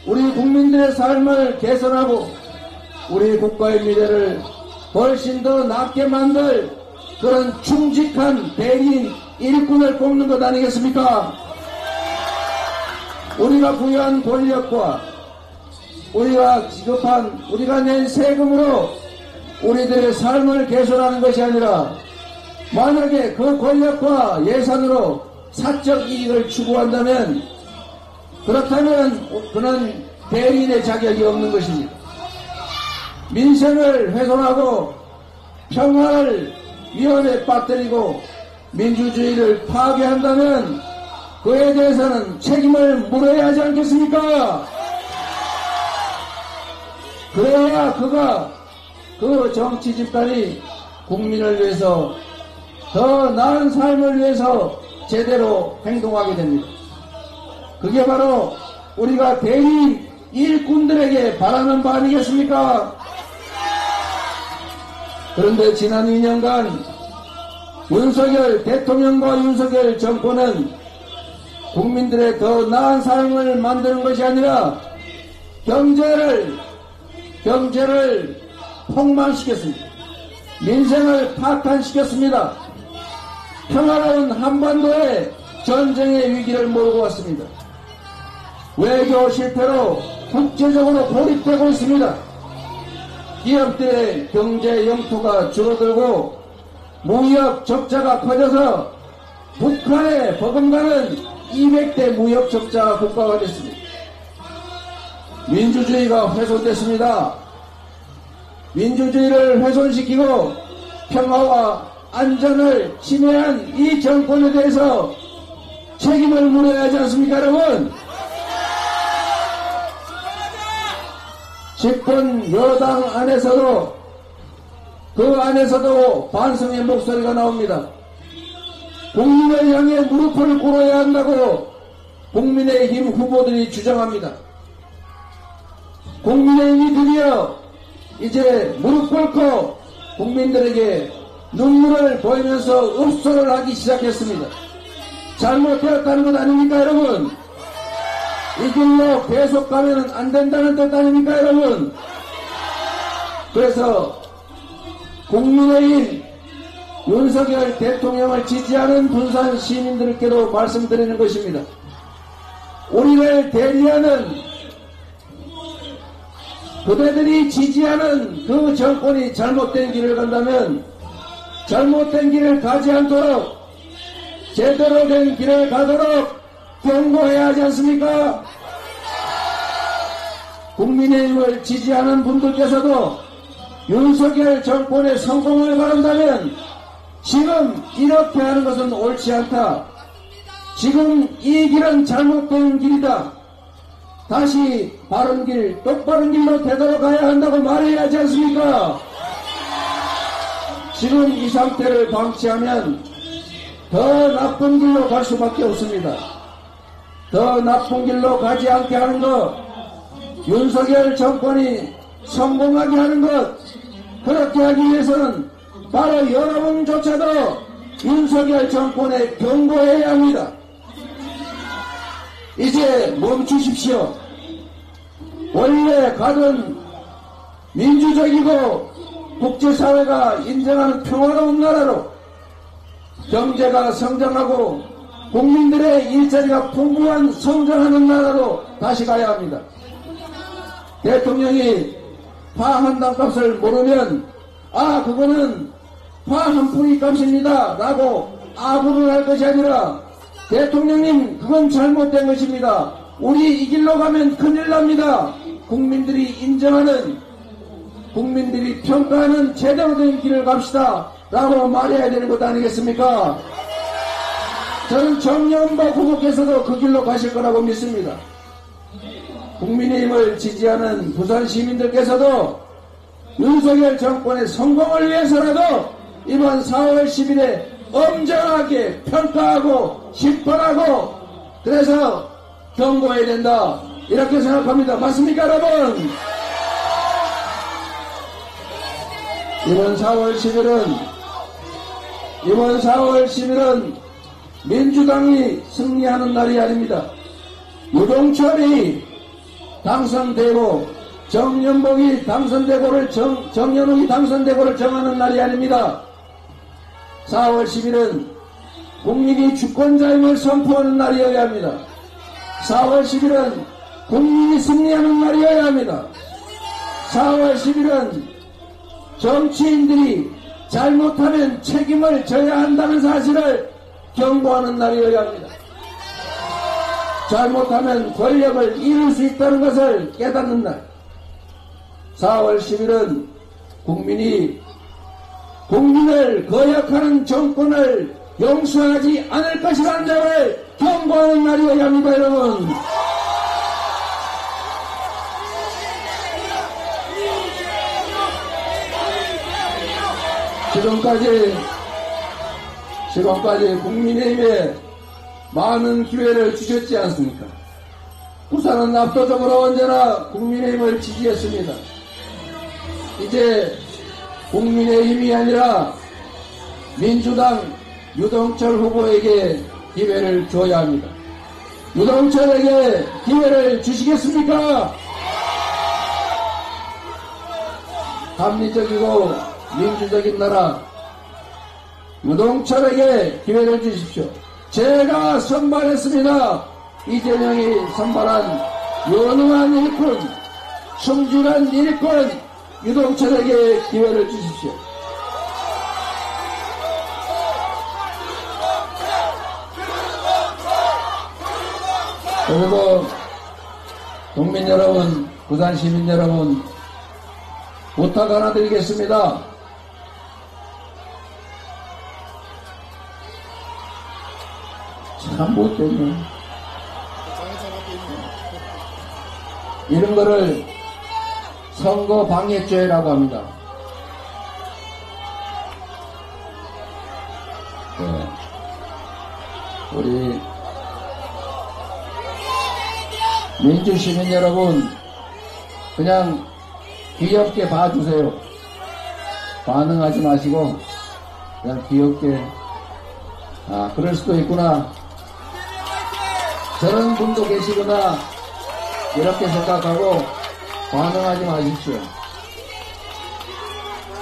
우리 국민들의 삶을 개선하고 우리 국가의 미래를 훨씬 더 낫게 만들 그런 충직한 대리인 일꾼을 뽑는 것 아니겠습니까? 우리가 부여한 권력과 우리가 지급한 우리가 낸 세금으로 우리들의 삶을 개선하는 것이 아니라 만약에 그 권력과 예산으로 사적 이익을 추구한다면 그렇다면 그는 대리인의 자격이 없는 것입니다. 민생을 훼손하고 평화를 위험에 빠뜨리고 민주주의를 파괴한다면 그에 대해서는 책임을 물어야 하지 않겠습니까? 그래야 그가 그 정치 집단이 국민을 위해서 더 나은 삶을 위해서 제대로 행동하게 됩니다. 그게 바로 우리가 대리인 일꾼들에게 바라는 바 아니겠습니까? 그런데 지난 2년간 윤석열 대통령과 윤석열 정권은 국민들의 더 나은 삶을 만드는 것이 아니라 경제를 폭망시켰습니다. 민생을 파탄시켰습니다. 평화로운 한반도에 전쟁의 위기를 몰고 왔습니다. 외교 실패로 국제적으로 고립되고 있습니다. 기업들의 경제 영토가 줄어들고 무역 적자가 커져서 북한에 버금가는 200대 무역 적자 국가가 됐습니다. 민주주의가 훼손됐습니다. 민주주의를 훼손시키고 평화와 안전을 침해한 이 정권에 대해서 책임을 물어야 하지 않습니까, 여러분? 집권 여당 안에서도 그 안에서도 반성의 목소리가 나옵니다. 국민을 향해 무릎을 꿇어야 한다고 국민의힘 후보들이 주장합니다. 국민의힘이 드디어 이제 무릎 꿇고 국민들에게 눈물을 보이면서 읍소를 하기 시작했습니다. 잘못되었다는 것 아닙니까, 여러분? 이 길로 계속 가면 안 된다는 뜻 아닙니까, 여러분? 그래서 국민의힘 윤석열 대통령을 지지하는 부산 시민들께도 말씀드리는 것입니다. 우리를 대리하는 그대들이 지지하는 그 정권이 잘못된 길을 간다면 잘못된 길을 가지 않도록 제대로 된 길을 가도록 경고해야 하지 않습니까? 국민의힘을 지지하는 분들께서도 윤석열 정권의 성공을 바란다면 지금 이렇게 하는 것은 옳지 않다. 지금 이 길은 잘못된 길이다. 다시 바른 길, 똑바른 길로 되돌아가야 한다고 말해야 하지 않습니까? 지금 이 상태를 방치하면 더 나쁜 길로 갈 수밖에 없습니다. 더 나쁜 길로 가지 않게 하는 것, 윤석열 정권이 성공하게 하는 것, 그렇게 하기 위해서는 바로 여러분조차도 윤석열 정권에 경고해야 합니다. 이제 멈추십시오. 원래 가던 민주적이고 국제사회가 인정하는 평화로운 나라로 경제가 성장하고 국민들의 일자리가 풍부한 성장하는 나라로 다시 가야 합니다. 대통령이 파 한 당 값을 모르면 그거는 파 한 뿌리 값입니다 라고 아부를 할 것이 아니라 대통령님 그건 잘못된 것입니다. 우리 이 길로 가면 큰일 납니다. 국민들이 인정하는 국민들이 평가하는 제대로 된 길을 갑시다 라고 말해야 되는 것 아니겠습니까? 저는 정연박 후보께서도 그 길로 가실 거라고 믿습니다. 국민의힘을 지지하는 부산 시민들께서도 윤석열 정권의 성공을 위해서라도 이번 4월 10일에 엄정하게 평가하고 심판하고 그래서 경고해야 된다 이렇게 생각합니다. 맞습니까 여러분? 이번 4월 10일은 민주당이 승리하는 날이 아닙니다. 유동철이 당선되고 정연욱이 당선되고를 정하는 날이 아닙니다. 4월 10일은 국민이 주권자임을 선포하는 날이어야 합니다. 4월 10일은 국민이 승리하는 날이어야 합니다. 4월 10일은 정치인들이 잘못하면 책임을 져야 한다는 사실을 경고하는 날이어야 합니다. 잘못하면 권력을 잃을 수 있다는 것을 깨닫는 날. 4월 10일은 국민을 거역하는 정권을 용서하지 않을 것이라는 점을 경고하는 날이어야 합니다, 여러분. 지금까지 국민의힘에 많은 기회를 주셨지 않습니까? 부산은 압도적으로 언제나 국민의힘을 지지했습니다. 이제 국민의힘이 아니라 민주당 유동철 후보에게 기회를 줘야 합니다. 유동철에게 기회를 주시겠습니까? 합리적이고 민주적인 나라 유동철에게 기회를 주십시오. 제가 선발했습니다. 이재명이 선발한 유능한 일꾼, 충실한 일꾼 유동철에게 기회를 주십시오. 그리고 국민 여러분, 부산 시민 여러분, 부탁 하나 드리겠습니다. 참 못됐네. 이런 거를 선거 방해죄라고 합니다. 네. 우리 민주시민 여러분, 그냥 귀엽게 봐주세요. 반응하지 마시고 그냥 귀엽게, 아 그럴 수도 있구나, 저런 분도 계시구나 이렇게 생각하고 반응하지 마십시오.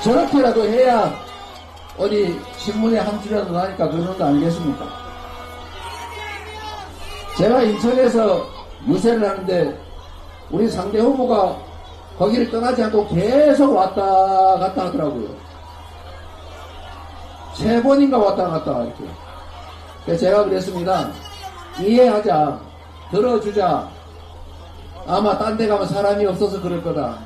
저렇게라도 해야 어디 신문에 한 줄이라도 나니까 그러는 거 아니겠습니까? 제가 인천에서 유세를 하는데 우리 상대 후보가 거기를 떠나지 않고 계속 왔다 갔다 하더라고요. 3번인가 왔다 갔다 이렇게. 그래서 제가 그랬습니다. 이해하자, 들어주자. 아마 딴 데 가면 사람이 없어서 그럴 거다.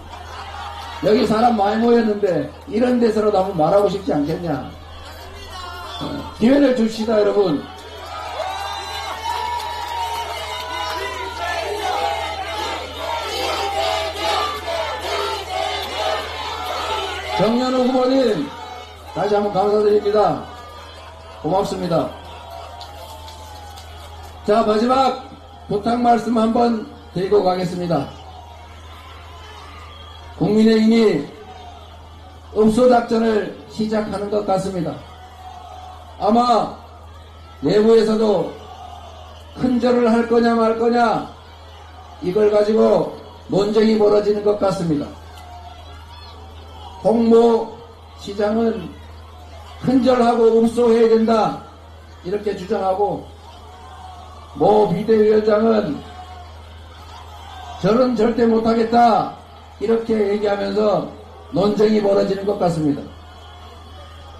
여기 사람 많이 모였는데 이런 데서라도 한번 말하고 싶지 않겠냐. 기회를 줍시다 여러분. 정연욱 후보님 다시 한번 감사드립니다. 고맙습니다. 자, 마지막 부탁 말씀 한번 드리고 가겠습니다. 국민의힘이 읍소작전을 시작하는 것 같습니다. 아마 내부에서도 큰절을 할 거냐 말 거냐 이걸 가지고 논쟁이 벌어지는 것 같습니다. 홍모 시장은 큰절하고 읍소해야 된다 이렇게 주장하고, 모 비대위원장은 저는 절대 못하겠다 이렇게 얘기하면서 논쟁이 벌어지는 것 같습니다.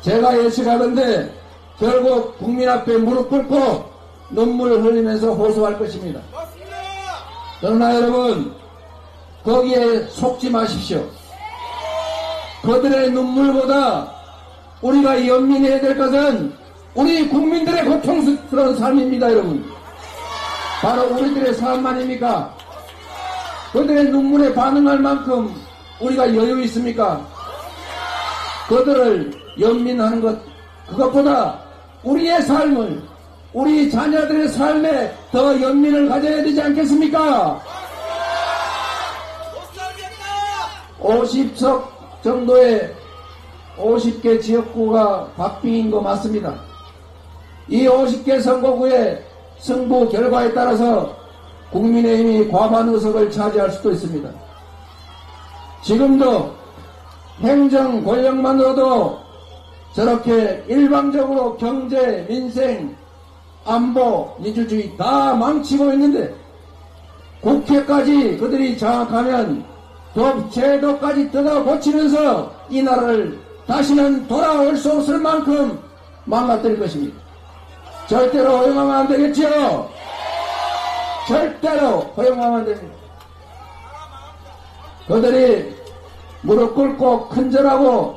제가 예측하건대 결국 국민 앞에 무릎 꿇고 눈물을 흘리면서 호소할 것입니다. 그러나 여러분, 거기에 속지 마십시오. 그들의 눈물보다 우리가 연민해야 될 것은 우리 국민들의 고통스러운 삶입니다. 여러분, 바로 우리들의 삶 아닙니까? 그들의 눈물에 반응할 만큼 우리가 여유 있습니까? 그들을 연민하는 것, 그것보다 우리의 삶을, 우리 자녀들의 삶에 더 연민을 가져야 되지 않겠습니까? 50석 정도의 50개 지역구가 박빙인 거 맞습니다. 이 50개 선거구의 승부 결과에 따라서 국민의힘이 과반 의석을 차지할 수도 있습니다. 지금도 행정 권력만으로도 저렇게 일방적으로 경제, 민생, 안보, 민주주의 다 망치고 있는데 국회까지 그들이 장악하면 법 제도까지 뜯어 고치면서 이 나라를 다시는 돌아올 수 없을 만큼 망가뜨릴 것입니다. 절대로 허용하면 안 되겠죠? 절대로 허용하면 안 됩니다. 그들이 무릎 꿇고 큰절하고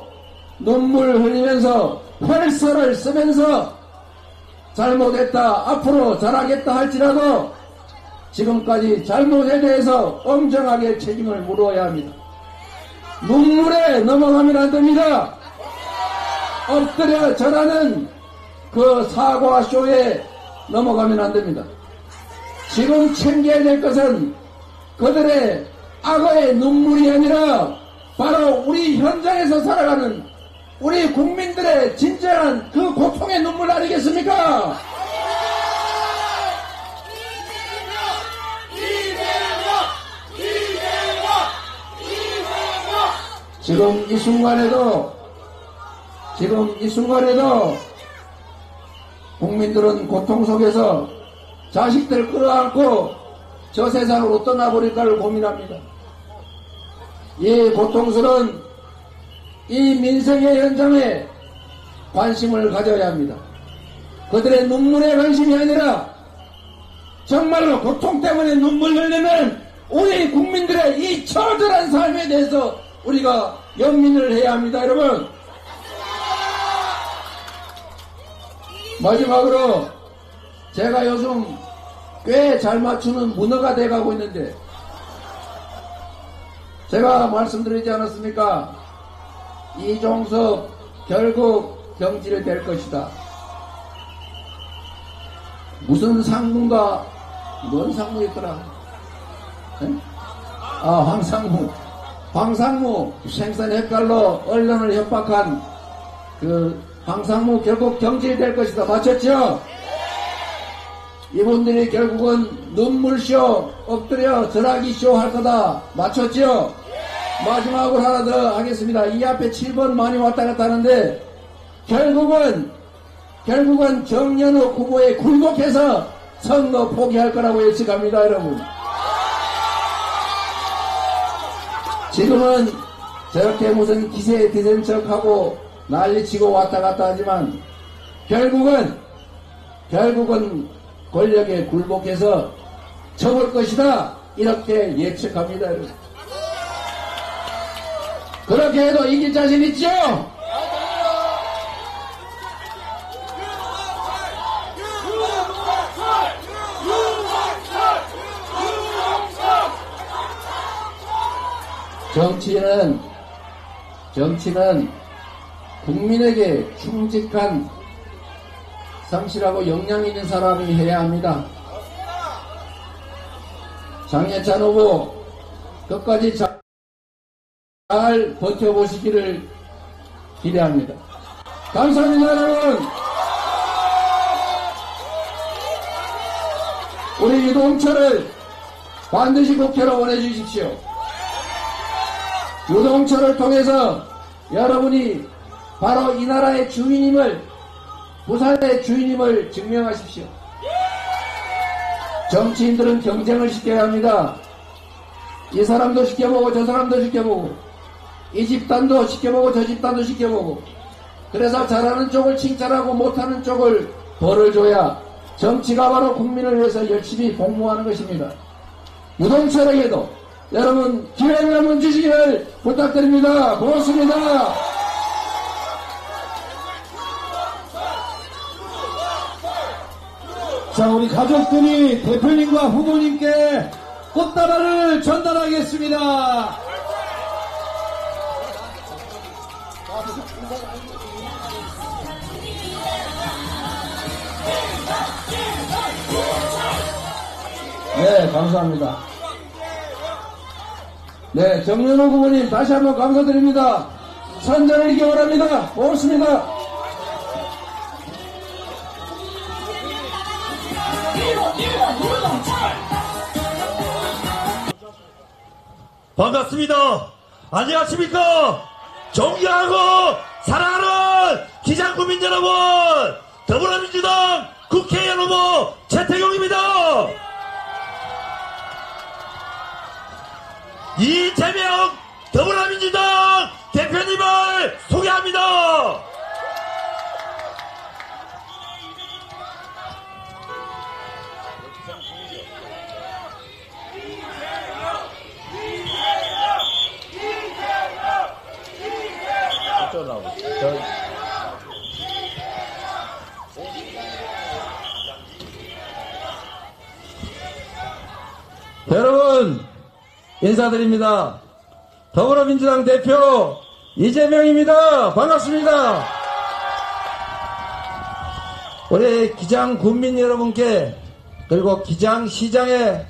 눈물 흘리면서 혈서를 쓰면서 잘못했다, 앞으로 잘하겠다 할지라도 지금까지 잘못에 대해서 엄정하게 책임을 물어야 합니다. 눈물에 넘어가면 안 됩니다. 엎드려 절하는 그 사과 쇼에 넘어가면 안 됩니다. 지금 챙겨야 될 것은 그들의 악어의 눈물이 아니라 바로 우리 현장에서 살아가는 우리 국민들의 진정한 그 고통의 눈물 아니겠습니까? 지금 이 순간에도 국민들은 고통 속에서 자식들 끌어안고 저 세상으로 떠나버릴까를 고민합니다. 이 고통스러운 이 민생의 현장에 관심을 가져야 합니다. 그들의 눈물에 관심이 아니라 정말로 고통 때문에 눈물 흘리는 우리 국민들의 이 처절한 삶에 대해서 우리가 연민을 해야 합니다, 여러분. 마지막으로 제가 요즘 꽤 잘 맞추는 문어가 돼가고 있는데 제가 말씀드리지 않았습니까? 이종석 결국 경질이 될 것이다. 무슨 상무인가? 뭔 상무였더라? 황상무 생선 헷갈로 언론을 협박한 그 황상무 결국 경질될 것이다. 맞췄죠? 이분들이 결국은 눈물쇼, 엎드려 절하기쇼 할 거다. 맞췄죠? 마지막으로 하나 더 하겠습니다. 이 앞에 7번 많이 왔다 갔다 하는데 결국은 정연욱 후보에 굴복해서 선거 포기할 거라고 예측합니다, 여러분. 지금은 저렇게 무슨 기세에 드센 척하고 난리치고 왔다 갔다 하지만 결국은 권력에 굴복해서 쳐볼 것이다. 이렇게 예측합니다, 여러분. 그렇게 해도 이길 자신 있죠? 정치는 국민에게 충직한 성실하고 역량 있는 사람이 해야 합니다. 장예찬 후보 끝까지 잘 버텨보시기를 기대합니다. 감사합니다, 여러분. 우리 유동철을 반드시 국회로 보내주십시오. 유동철을 통해서 여러분이 바로 이 나라의 주인임을, 부산의 주인임을 증명하십시오. 정치인들은 경쟁을 시켜야 합니다. 이 사람도 시켜보고 저 사람도 시켜보고 이 집단도 시켜보고 저 집단도 시켜보고 그래서 잘하는 쪽을 칭찬하고 못하는 쪽을 벌을 줘야 정치가 바로 국민을 위해서 열심히 공모하는 것입니다. 유동철에게도 여러분 기회를 한번 주시기를 부탁드립니다. 고맙습니다. 자, 우리 가족들이 대표님과 후보님께 꼭 꽃다발을 전달하겠습니다. 네, 감사합니다. 네, 정연호 후보님 다시 한번 감사드립니다. 선전을 기원합니다. 고맙습니다. 반갑습니다. 안녕하십니까. 존경하고 사랑하는 기장국민 여러분, 더불어민주당 국회의원 후보 최태경입니다. 이재명 더불어민주당 대표님을 소개합니다. 여러분 인사드립니다. 더불어민주당 대표 이재명입니다. 반갑습니다. 우리 기장 군민 여러분께, 그리고 기장시장에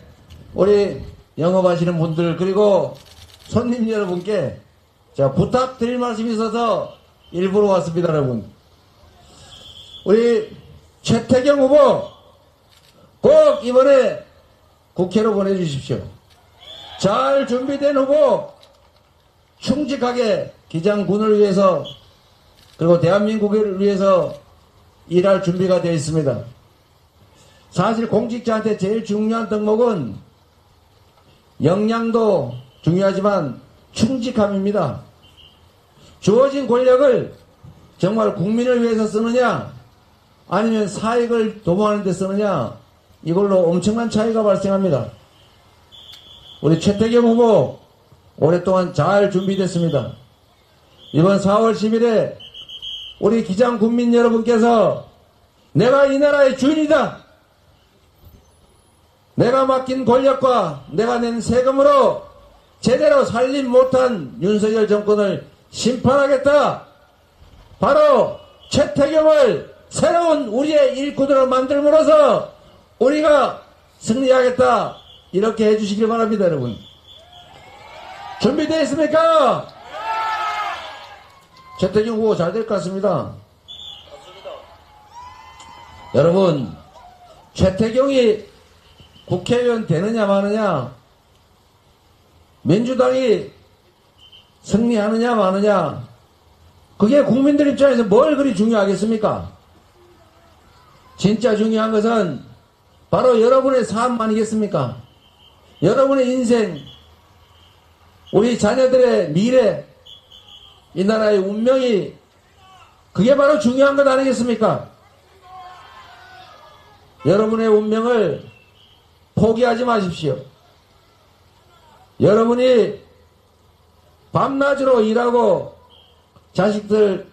우리 영업하시는 분들, 그리고 손님 여러분께 제가 부탁드릴 말씀이 있어서 일부러 왔습니다. 여러분, 우리 최태경 후보 꼭 이번에 국회로 보내주십시오. 잘 준비된 후보, 충직하게 기장군을 위해서, 그리고 대한민국을 위해서 일할 준비가 되어 있습니다. 사실 공직자한테 제일 중요한 덕목은 역량도 중요하지만 충직함입니다. 주어진 권력을 정말 국민을 위해서 쓰느냐, 아니면 사익을 도모하는 데 쓰느냐, 이걸로 엄청난 차이가 발생합니다. 우리 최태경 후보 오랫동안 잘 준비됐습니다. 이번 4월 10일에 우리 기장 국민 여러분께서 내가 이 나라의 주인이다, 내가 맡긴 권력과 내가 낸 세금으로 제대로 살림 못한 윤석열 정권을 심판하겠다, 바로 최태경을 새로운 우리의 일꾼으로 만들므로써 우리가 승리하겠다, 이렇게 해주시길 바랍니다. 여러분, 준비되어 있습니까? 최태경 후보 잘 될 것 같습니다. 여러분, 최태경이 국회의원 되느냐 마느냐, 민주당이 승리하느냐 마느냐, 그게 국민들 입장에서 뭘 그리 중요하겠습니까? 진짜 중요한 것은 바로 여러분의 삶 아니겠습니까? 여러분의 인생, 우리 자녀들의 미래, 이 나라의 운명이, 그게 바로 중요한 것 아니겠습니까? 여러분의 운명을 포기하지 마십시오. 여러분이 밤낮으로 일하고 자식들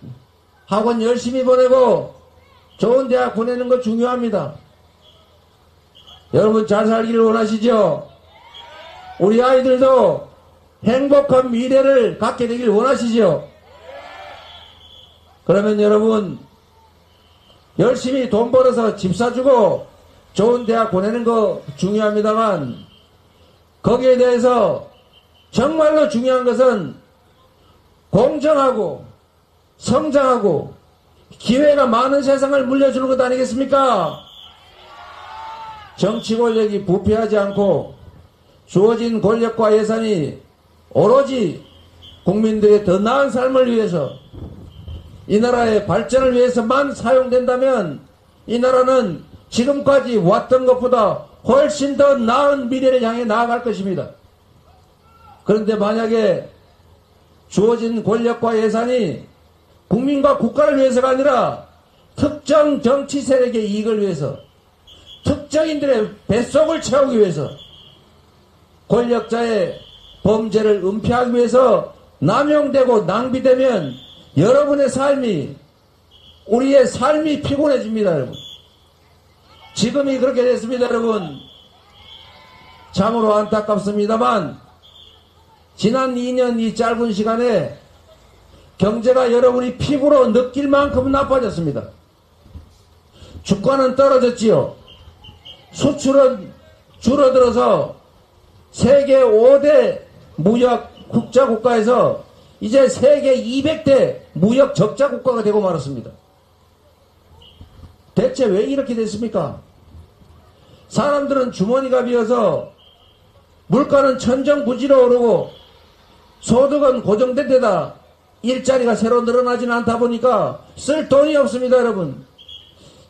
학원 열심히 보내고 좋은 대학 보내는 거 중요합니다. 여러분 잘 살기를 원하시죠? 우리 아이들도 행복한 미래를 갖게 되길 원하시죠? 그러면 여러분 열심히 돈 벌어서 집 사주고 좋은 대학 보내는 거 중요합니다만, 거기에 대해서 정말로 중요한 것은 공정하고 성장하고 기회가 많은 세상을 물려주는 것 아니겠습니까? 정치 권력이 부패하지 않고 주어진 권력과 예산이 오로지 국민들의 더 나은 삶을 위해서, 이 나라의 발전을 위해서만 사용된다면 이 나라는 지금까지 왔던 것보다 훨씬 더 나은 미래를 향해 나아갈 것입니다. 그런데 만약에 주어진 권력과 예산이 국민과 국가를 위해서가 아니라 특정 정치 세력의 이익을 위해서, 특정인들의 뱃속을 채우기 위해서, 권력자의 범죄를 은폐하기 위해서 남용되고 낭비되면 여러분의 삶이, 우리의 삶이 피곤해집니다. 여러분, 지금이 그렇게 됐습니다. 여러분, 참으로 안타깝습니다만 지난 2년 이 짧은 시간에 경제가 여러분이 피부로 느낄 만큼 나빠졌습니다. 주가는 떨어졌지요. 수출은 줄어들어서 세계 5대 무역 국자 국가에서 이제 세계 200대 무역 적자 국가가 되고 말았습니다. 대체 왜 이렇게 됐습니까? 사람들은 주머니가 비어서 물가는 천정부지로 오르고 소득은 고정된 데다 일자리가 새로 늘어나지는 않다 보니까 쓸 돈이 없습니다, 여러분.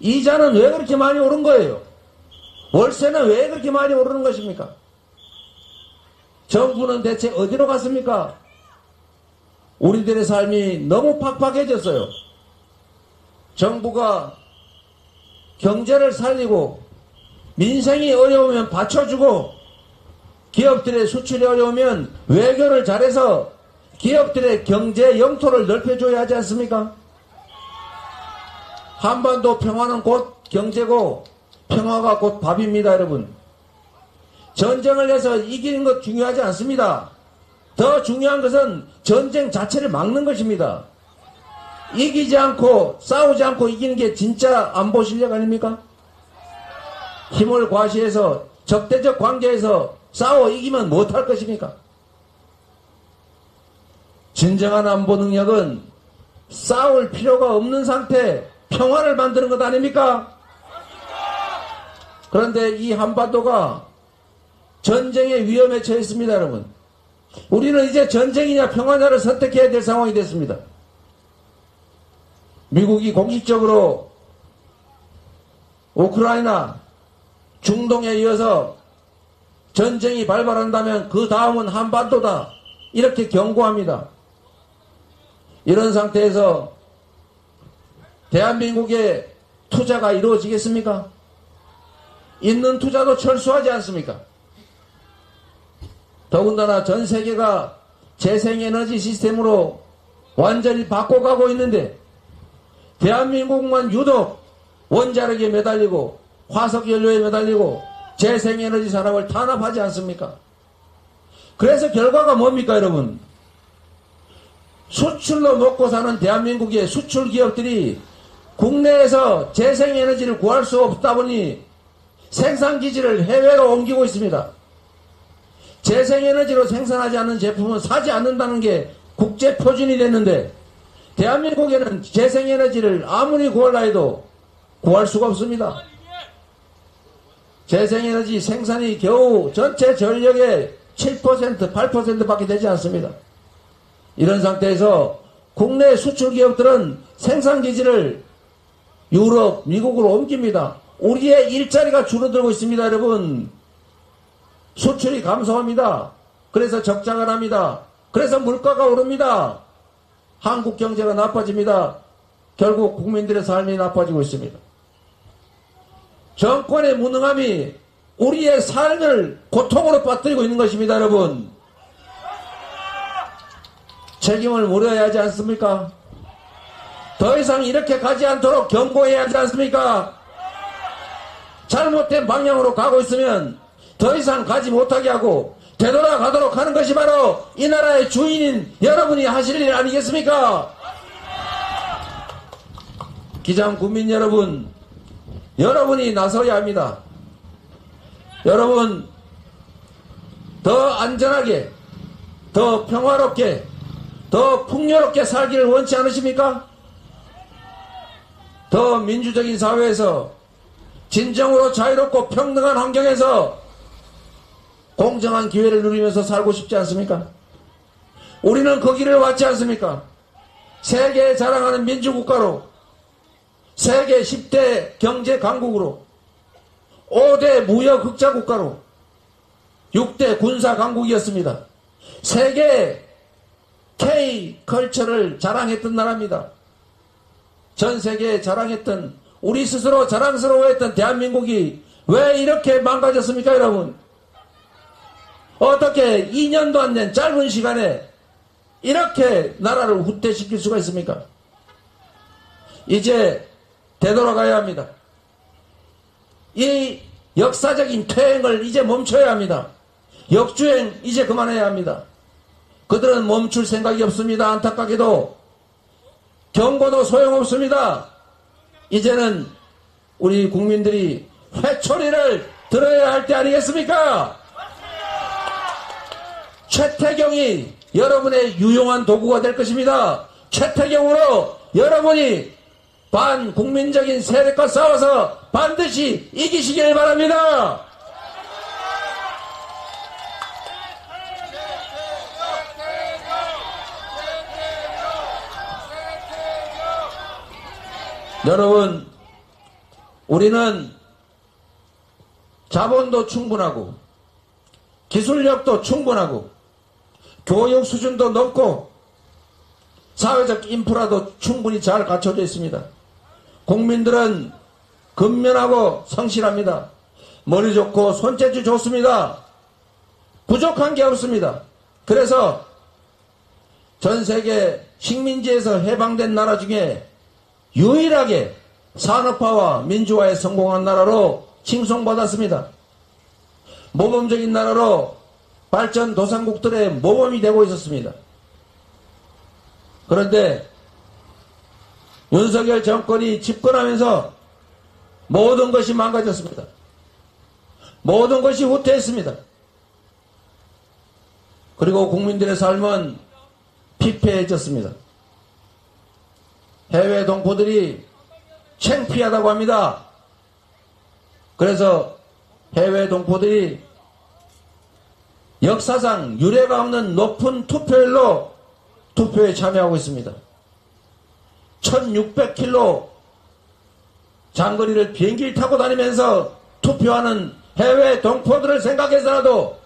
이자는 왜 그렇게 많이 오른 거예요? 월세는 왜 그렇게 많이 오르는 것입니까? 정부는 대체 어디로 갔습니까? 우리들의 삶이 너무 팍팍해졌어요. 정부가 경제를 살리고 민생이 어려우면 받쳐주고 기업들의 수출이 어려우면 외교를 잘해서 기업들의 경제 영토를 넓혀줘야 하지 않습니까? 한반도 평화는 곧 경제고 평화가 곧 밥입니다, 여러분. 전쟁을 해서 이기는 것 중요하지 않습니다. 더 중요한 것은 전쟁 자체를 막는 것입니다. 이기지 않고 싸우지 않고 이기는 게 진짜 안보 실력 아닙니까? 힘을 과시해서 적대적 관계에서 싸워 이기면 못할 것입니까? 진정한 안보 능력은 싸울 필요가 없는 상태, 평화를 만드는 것 아닙니까? 그런데 이 한반도가 전쟁의 위험에 처했습니다, 여러분. 우리는 이제 전쟁이냐 평화냐를 선택해야 될 상황이 됐습니다. 미국이 공식적으로 우크라이나, 중동에 이어서 전쟁이 발발한다면 그 다음은 한반도다, 이렇게 경고합니다. 이런 상태에서 대한민국의 투자가 이루어지겠습니까? 있는 투자도 철수하지 않습니까? 더군다나 전 세계가 재생에너지 시스템으로 완전히 바꿔가고 있는데 대한민국만 유독 원자력에 매달리고 화석연료에 매달리고 재생에너지 산업을 탄압하지 않습니까? 그래서 결과가 뭡니까, 여러분? 수출로 먹고 사는 대한민국의 수출 기업들이 국내에서 재생에너지를 구할 수 없다 보니 생산기지를 해외로 옮기고 있습니다. 재생에너지로 생산하지 않는 제품은 사지 않는다는 게 국제 표준이 됐는데 대한민국에는 재생에너지를 아무리 구하려 해도 구할 수가 없습니다. 재생에너지 생산이 겨우 전체 전력의 7%, 8%밖에 되지 않습니다. 이런 상태에서 국내 수출 기업들은 생산기지를 유럽, 미국으로 옮깁니다. 우리의 일자리가 줄어들고 있습니다, 여러분. 수출이 감소합니다. 그래서 적자가 납니다. 그래서 물가가 오릅니다. 한국 경제가 나빠집니다. 결국 국민들의 삶이 나빠지고 있습니다. 정권의 무능함이 우리의 삶을 고통으로 빠뜨리고 있는 것입니다, 여러분. 책임을 물어야 하지 않습니까? 더 이상 이렇게 가지 않도록 경고해야 하지 않습니까? 잘못된 방향으로 가고 있으면 더 이상 가지 못하게 하고 되돌아가도록 하는 것이 바로 이 나라의 주인인 여러분이 하실 일 아니겠습니까? 기장 국민 여러분, 여러분이 나서야 합니다. 여러분, 더 안전하게, 더 평화롭게, 더 풍요롭게 살기를 원치 않으십니까? 더 민주적인 사회에서 진정으로 자유롭고 평등한 환경에서 공정한 기회를 누리면서 살고 싶지 않습니까? 우리는 그 길을 왔지 않습니까? 세계에 자랑하는 민주국가로, 세계 10대 경제 강국으로, 5대 무역 흑자 국가로, 6대 군사 강국이었습니다. 세계 K 컬처를 자랑했던 나라입니다. 전 세계에 자랑했던, 우리 스스로 자랑스러워했던 대한민국이 왜 이렇게 망가졌습니까, 여러분? 어떻게 2년도 안 된 짧은 시간에 이렇게 나라를 후퇴시킬 수가 있습니까? 이제 되돌아가야 합니다. 이 역사적인 퇴행을 이제 멈춰야 합니다. 역주행 이제 그만해야 합니다. 그들은 멈출 생각이 없습니다. 안타깝게도 경고도 소용없습니다. 이제는 우리 국민들이 회초리를 들어야 할 때 아니겠습니까? 최태경이 여러분의 유용한 도구가 될 것입니다. 최태경으로 여러분이 반국민적인 세력과 싸워서 반드시 이기시길 바랍니다. 여러분, 우리는 자본도 충분하고 기술력도 충분하고 교육 수준도 높고 사회적 인프라도 충분히 잘 갖춰져 있습니다. 국민들은 근면하고 성실합니다. 머리 좋고 손재주 좋습니다. 부족한 게 없습니다. 그래서 전 세계 식민지에서 해방된 나라 중에 유일하게 산업화와 민주화에 성공한 나라로 칭송받았습니다. 모범적인 나라로 발전 도상국들의 모범이 되고 있었습니다. 그런데 윤석열 정권이 집권하면서 모든 것이 망가졌습니다. 모든 것이 후퇴했습니다. 그리고 국민들의 삶은 피폐해졌습니다. 해외 동포들이 창피하다고 합니다. 그래서 해외 동포들이 역사상 유례가 없는 높은 투표율로 투표에 참여하고 있습니다. 1600km 장거리를 비행기를 타고 다니면서 투표하는 해외 동포들을 생각해서라도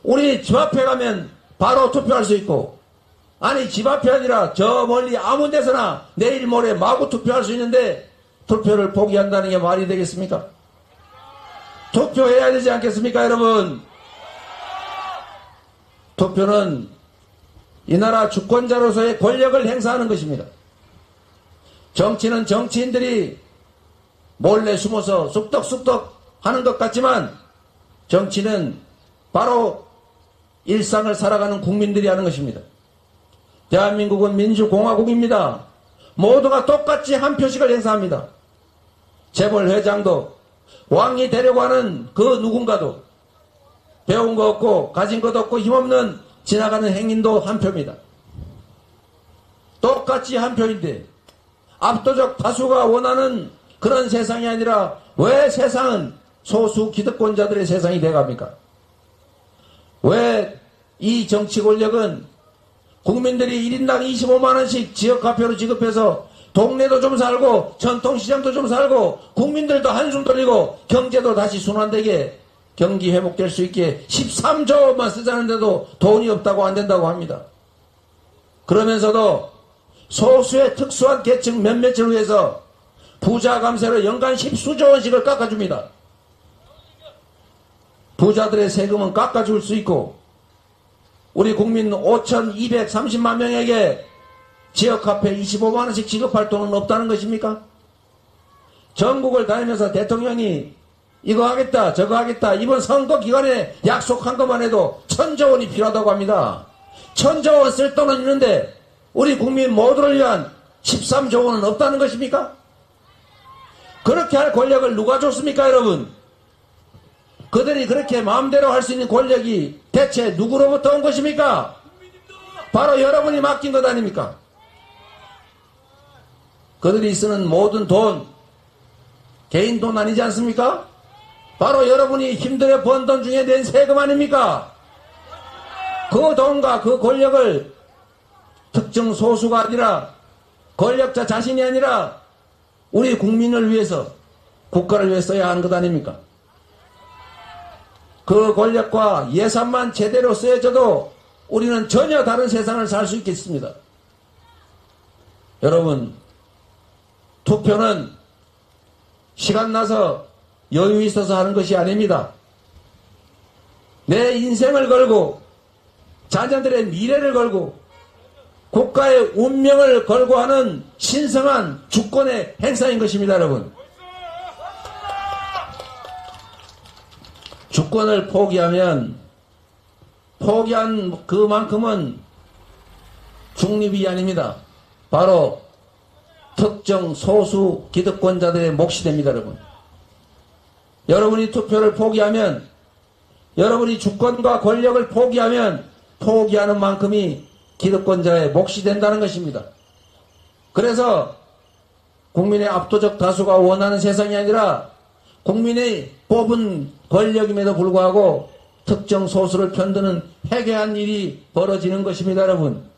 우리 집 앞에 가면 바로 투표할 수 있고, 아니 집 앞이 아니라 저 멀리 아무 데서나 내일 모레 마구 투표할 수 있는데 투표를 포기한다는 게 말이 되겠습니까? 투표해야 되지 않겠습니까, 여러분? 투표는 이 나라 주권자로서의 권력을 행사하는 것입니다. 정치는 정치인들이 몰래 숨어서 쑥덕쑥덕 하는 것 같지만 정치는 바로 일상을 살아가는 국민들이 하는 것입니다. 대한민국은 민주공화국입니다. 모두가 똑같이 한 표씩을 행사합니다. 재벌 회장도 왕이 되려고 하는 그 누군가도 배운 거 없고 가진 것 없고 힘없는 지나가는 행인도 한 표입니다. 똑같이 한 표인데 압도적 다수가 원하는 그런 세상이 아니라 왜 세상은 소수 기득권자들의 세상이 돼갑니까? 왜 이 정치 권력은 국민들이 1인당 25만원씩 지역화표로 지급해서 동네도 좀 살고 전통시장도 좀 살고 국민들도 한숨 돌리고 경제도 다시 순환되게 경기 회복될 수 있게 13조 원만 쓰자는데도 돈이 없다고 안 된다고 합니다. 그러면서도 소수의 특수한 계층 몇몇을 위해서 부자 감세로 연간 10수조 원씩을 깎아줍니다. 부자들의 세금은 깎아줄 수 있고 우리 국민 5,230만 명에게 지역화폐 25만원씩 지급할 돈은 없다는 것입니까? 전국을 다니면서 대통령이 이거 하겠다 저거 하겠다 이번 선거 기간에 약속한 것만 해도 1,000조 원이 필요하다고 합니다. 1,000조 원 쓸 돈은 있는데 우리 국민 모두를 위한 13조 원은 없다는 것입니까? 그렇게 할 권력을 누가 줬습니까, 여러분? 그들이 그렇게 마음대로 할 수 있는 권력이 대체 누구로부터 온 것입니까? 바로 여러분이 맡긴 것 아닙니까? 그들이 쓰는 모든 돈, 개인 돈 아니지 않습니까? 바로 여러분이 힘들어 번 돈 중에 낸 세금 아닙니까? 그 돈과 그 권력을 특정 소수가 아니라 권력자 자신이 아니라 우리 국민을 위해서 국가를 위해 써야 하는 것 아닙니까? 그 권력과 예산만 제대로 쓰여져도 우리는 전혀 다른 세상을 살 수 있겠습니다. 여러분, 투표는 시간 나서 여유 있어서 하는 것이 아닙니다. 내 인생을 걸고 자녀들의 미래를 걸고 국가의 운명을 걸고 하는 신성한 주권의 행사인 것입니다, 여러분. 주권을 포기하면 포기한 그만큼은 중립이 아닙니다. 바로 특정 소수 기득권자들의 몫이 됩니다, 여러분. 여러분이 투표를 포기하면, 여러분이 주권과 권력을 포기하면 포기하는 만큼이 기득권자의 몫이 된다는 것입니다. 그래서 국민의 압도적 다수가 원하는 세상이 아니라 국민의 뽑은 권력임에도 불구하고 특정 소수를 편드는 해괴한 일이 벌어지는 것입니다, 여러분.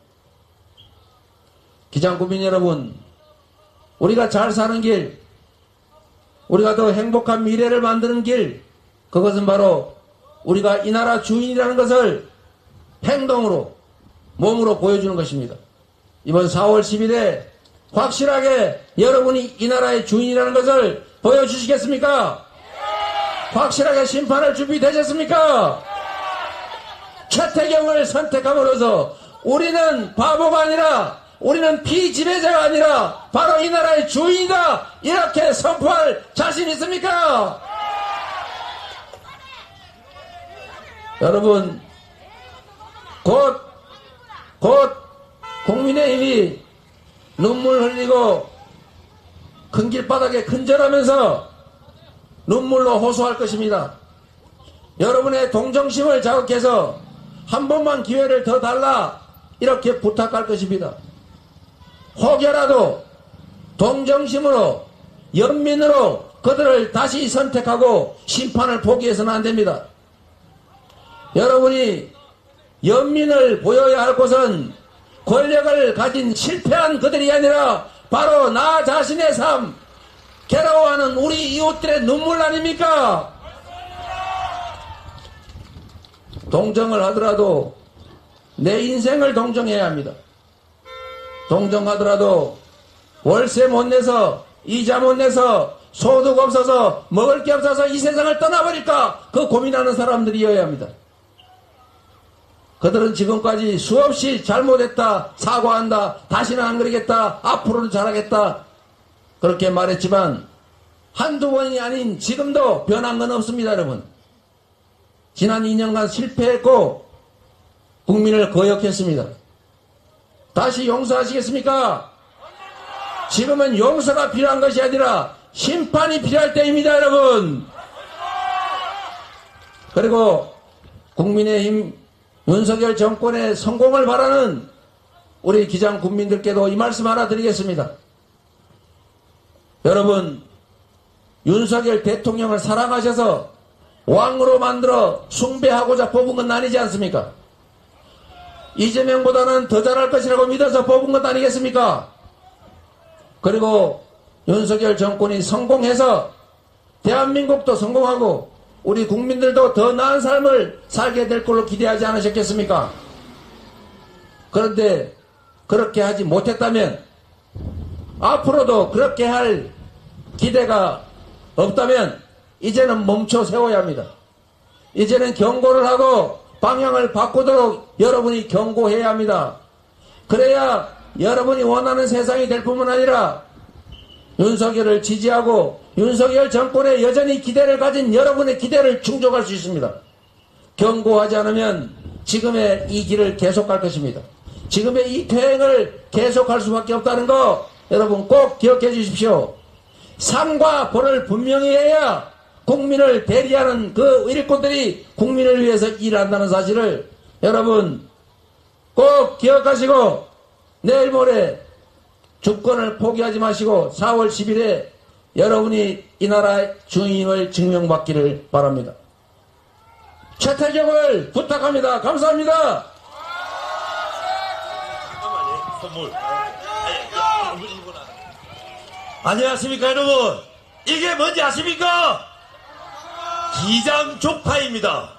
기장국민 여러분, 우리가 잘 사는 길, 우리가 더 행복한 미래를 만드는 길, 그것은 바로 우리가 이 나라 주인이라는 것을 행동으로, 몸으로 보여주는 것입니다. 이번 4월 10일에 확실하게 여러분이 이 나라의 주인이라는 것을 보여주시겠습니까? 확실하게 심판할 준비 되셨습니까? 최태경을 선택함으로써 우리는 바보가 아니라, 우리는 피지배자가 아니라 바로 이 나라의 주인이다, 이렇게 선포할 자신 있습니까? 여러분, 곧 국민의힘이 눈물 흘리고 큰 길바닥에 큰절하면서 눈물로 호소할 것입니다. 여러분의 동정심을 자극해서 한 번만 기회를 더 달라, 이렇게 부탁할 것입니다. 혹여라도 동정심으로, 연민으로 그들을 다시 선택하고 심판을 포기해서는 안 됩니다. 여러분이 연민을 보여야 할 곳은 권력을 가진 실패한 그들이 아니라 바로 나 자신의 삶, 괴로워하는 우리 이웃들의 눈물 아닙니까? 동정을 하더라도 내 인생을 동정해야 합니다. 동정하더라도 월세 못 내서, 이자 못 내서, 소득 없어서, 먹을 게 없어서 이 세상을 떠나버릴까, 그 고민하는 사람들이어야 합니다. 그들은 지금까지 수없이 잘못했다, 사과한다, 다시는 안 그러겠다, 앞으로는 잘하겠다, 그렇게 말했지만 한두 번이 아닌 지금도 변한 건 없습니다, 여러분. 지난 2년간 실패했고 국민을 거역했습니다. 다시 용서하시겠습니까? 지금은 용서가 필요한 것이 아니라 심판이 필요할 때입니다, 여러분. 그리고 국민의힘 윤석열 정권의 성공을 바라는 우리 기장 국민들께도 이 말씀 하나 드리겠습니다. 여러분, 윤석열 대통령을 사랑하셔서 왕으로 만들어 숭배하고자 뽑은 건 아니지 않습니까? 이재명보다는 더 잘할 것이라고 믿어서 뽑은 것 아니겠습니까? 그리고 윤석열 정권이 성공해서 대한민국도 성공하고 우리 국민들도 더 나은 삶을 살게 될 걸로 기대하지 않으셨겠습니까? 그런데 그렇게 하지 못했다면, 앞으로도 그렇게 할 기대가 없다면 이제는 멈춰 세워야 합니다. 이제는 경고를 하고 방향을 바꾸도록 여러분이 경고해야 합니다. 그래야 여러분이 원하는 세상이 될 뿐만 아니라 윤석열을 지지하고 윤석열 정권에 여전히 기대를 가진 여러분의 기대를 충족할 수 있습니다. 경고하지 않으면 지금의 이 길을 계속할 것입니다. 지금의 이 퇴행을 계속할 수밖에 없다는 거 여러분 꼭 기억해 주십시오. 상과 벌을 분명히 해야 국민을 대리하는 그 일꾼들이 국민을 위해서 일한다는 사실을 여러분 꼭 기억하시고 내일 모레 주권을 포기하지 마시고 4월 10일에 여러분이 이 나라의 주인을 증명받기를 바랍니다. 최태경을 부탁합니다. 감사합니다. 선물. 안녕하십니까 여러분. 이게 뭔지 아십니까? 기장 쪽파입니다.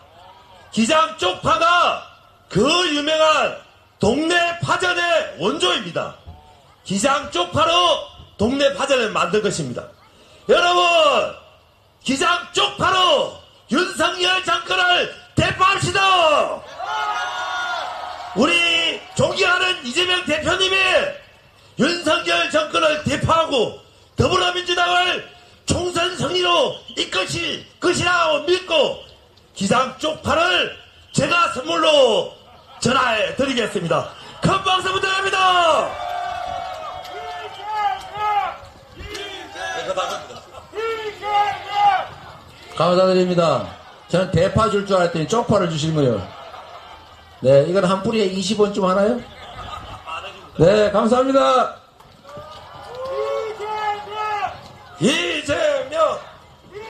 기장 쪽파가 그 유명한 동네 파전의 원조입니다. 기장 쪽파로 동네 파전을 만든 것입니다. 여러분, 기장 쪽파로 윤석열 정권을 대파합시다. 우리 존경하는 이재명 대표님이 윤석열 정권을 대파하고 더불어민주당을 총선 승리로 이끌실 것이라고 믿고 기장 쪽파를 제가 선물로 전화해 드리겠습니다. 큰 박수 부탁합니다. 감사드립니다. 저는 대파 줄 줄 알았더니 쪽파를 주시는 거예요. 네, 이건 한 뿌리에 20원쯤 하나요? 네, 감사합니다. 이재명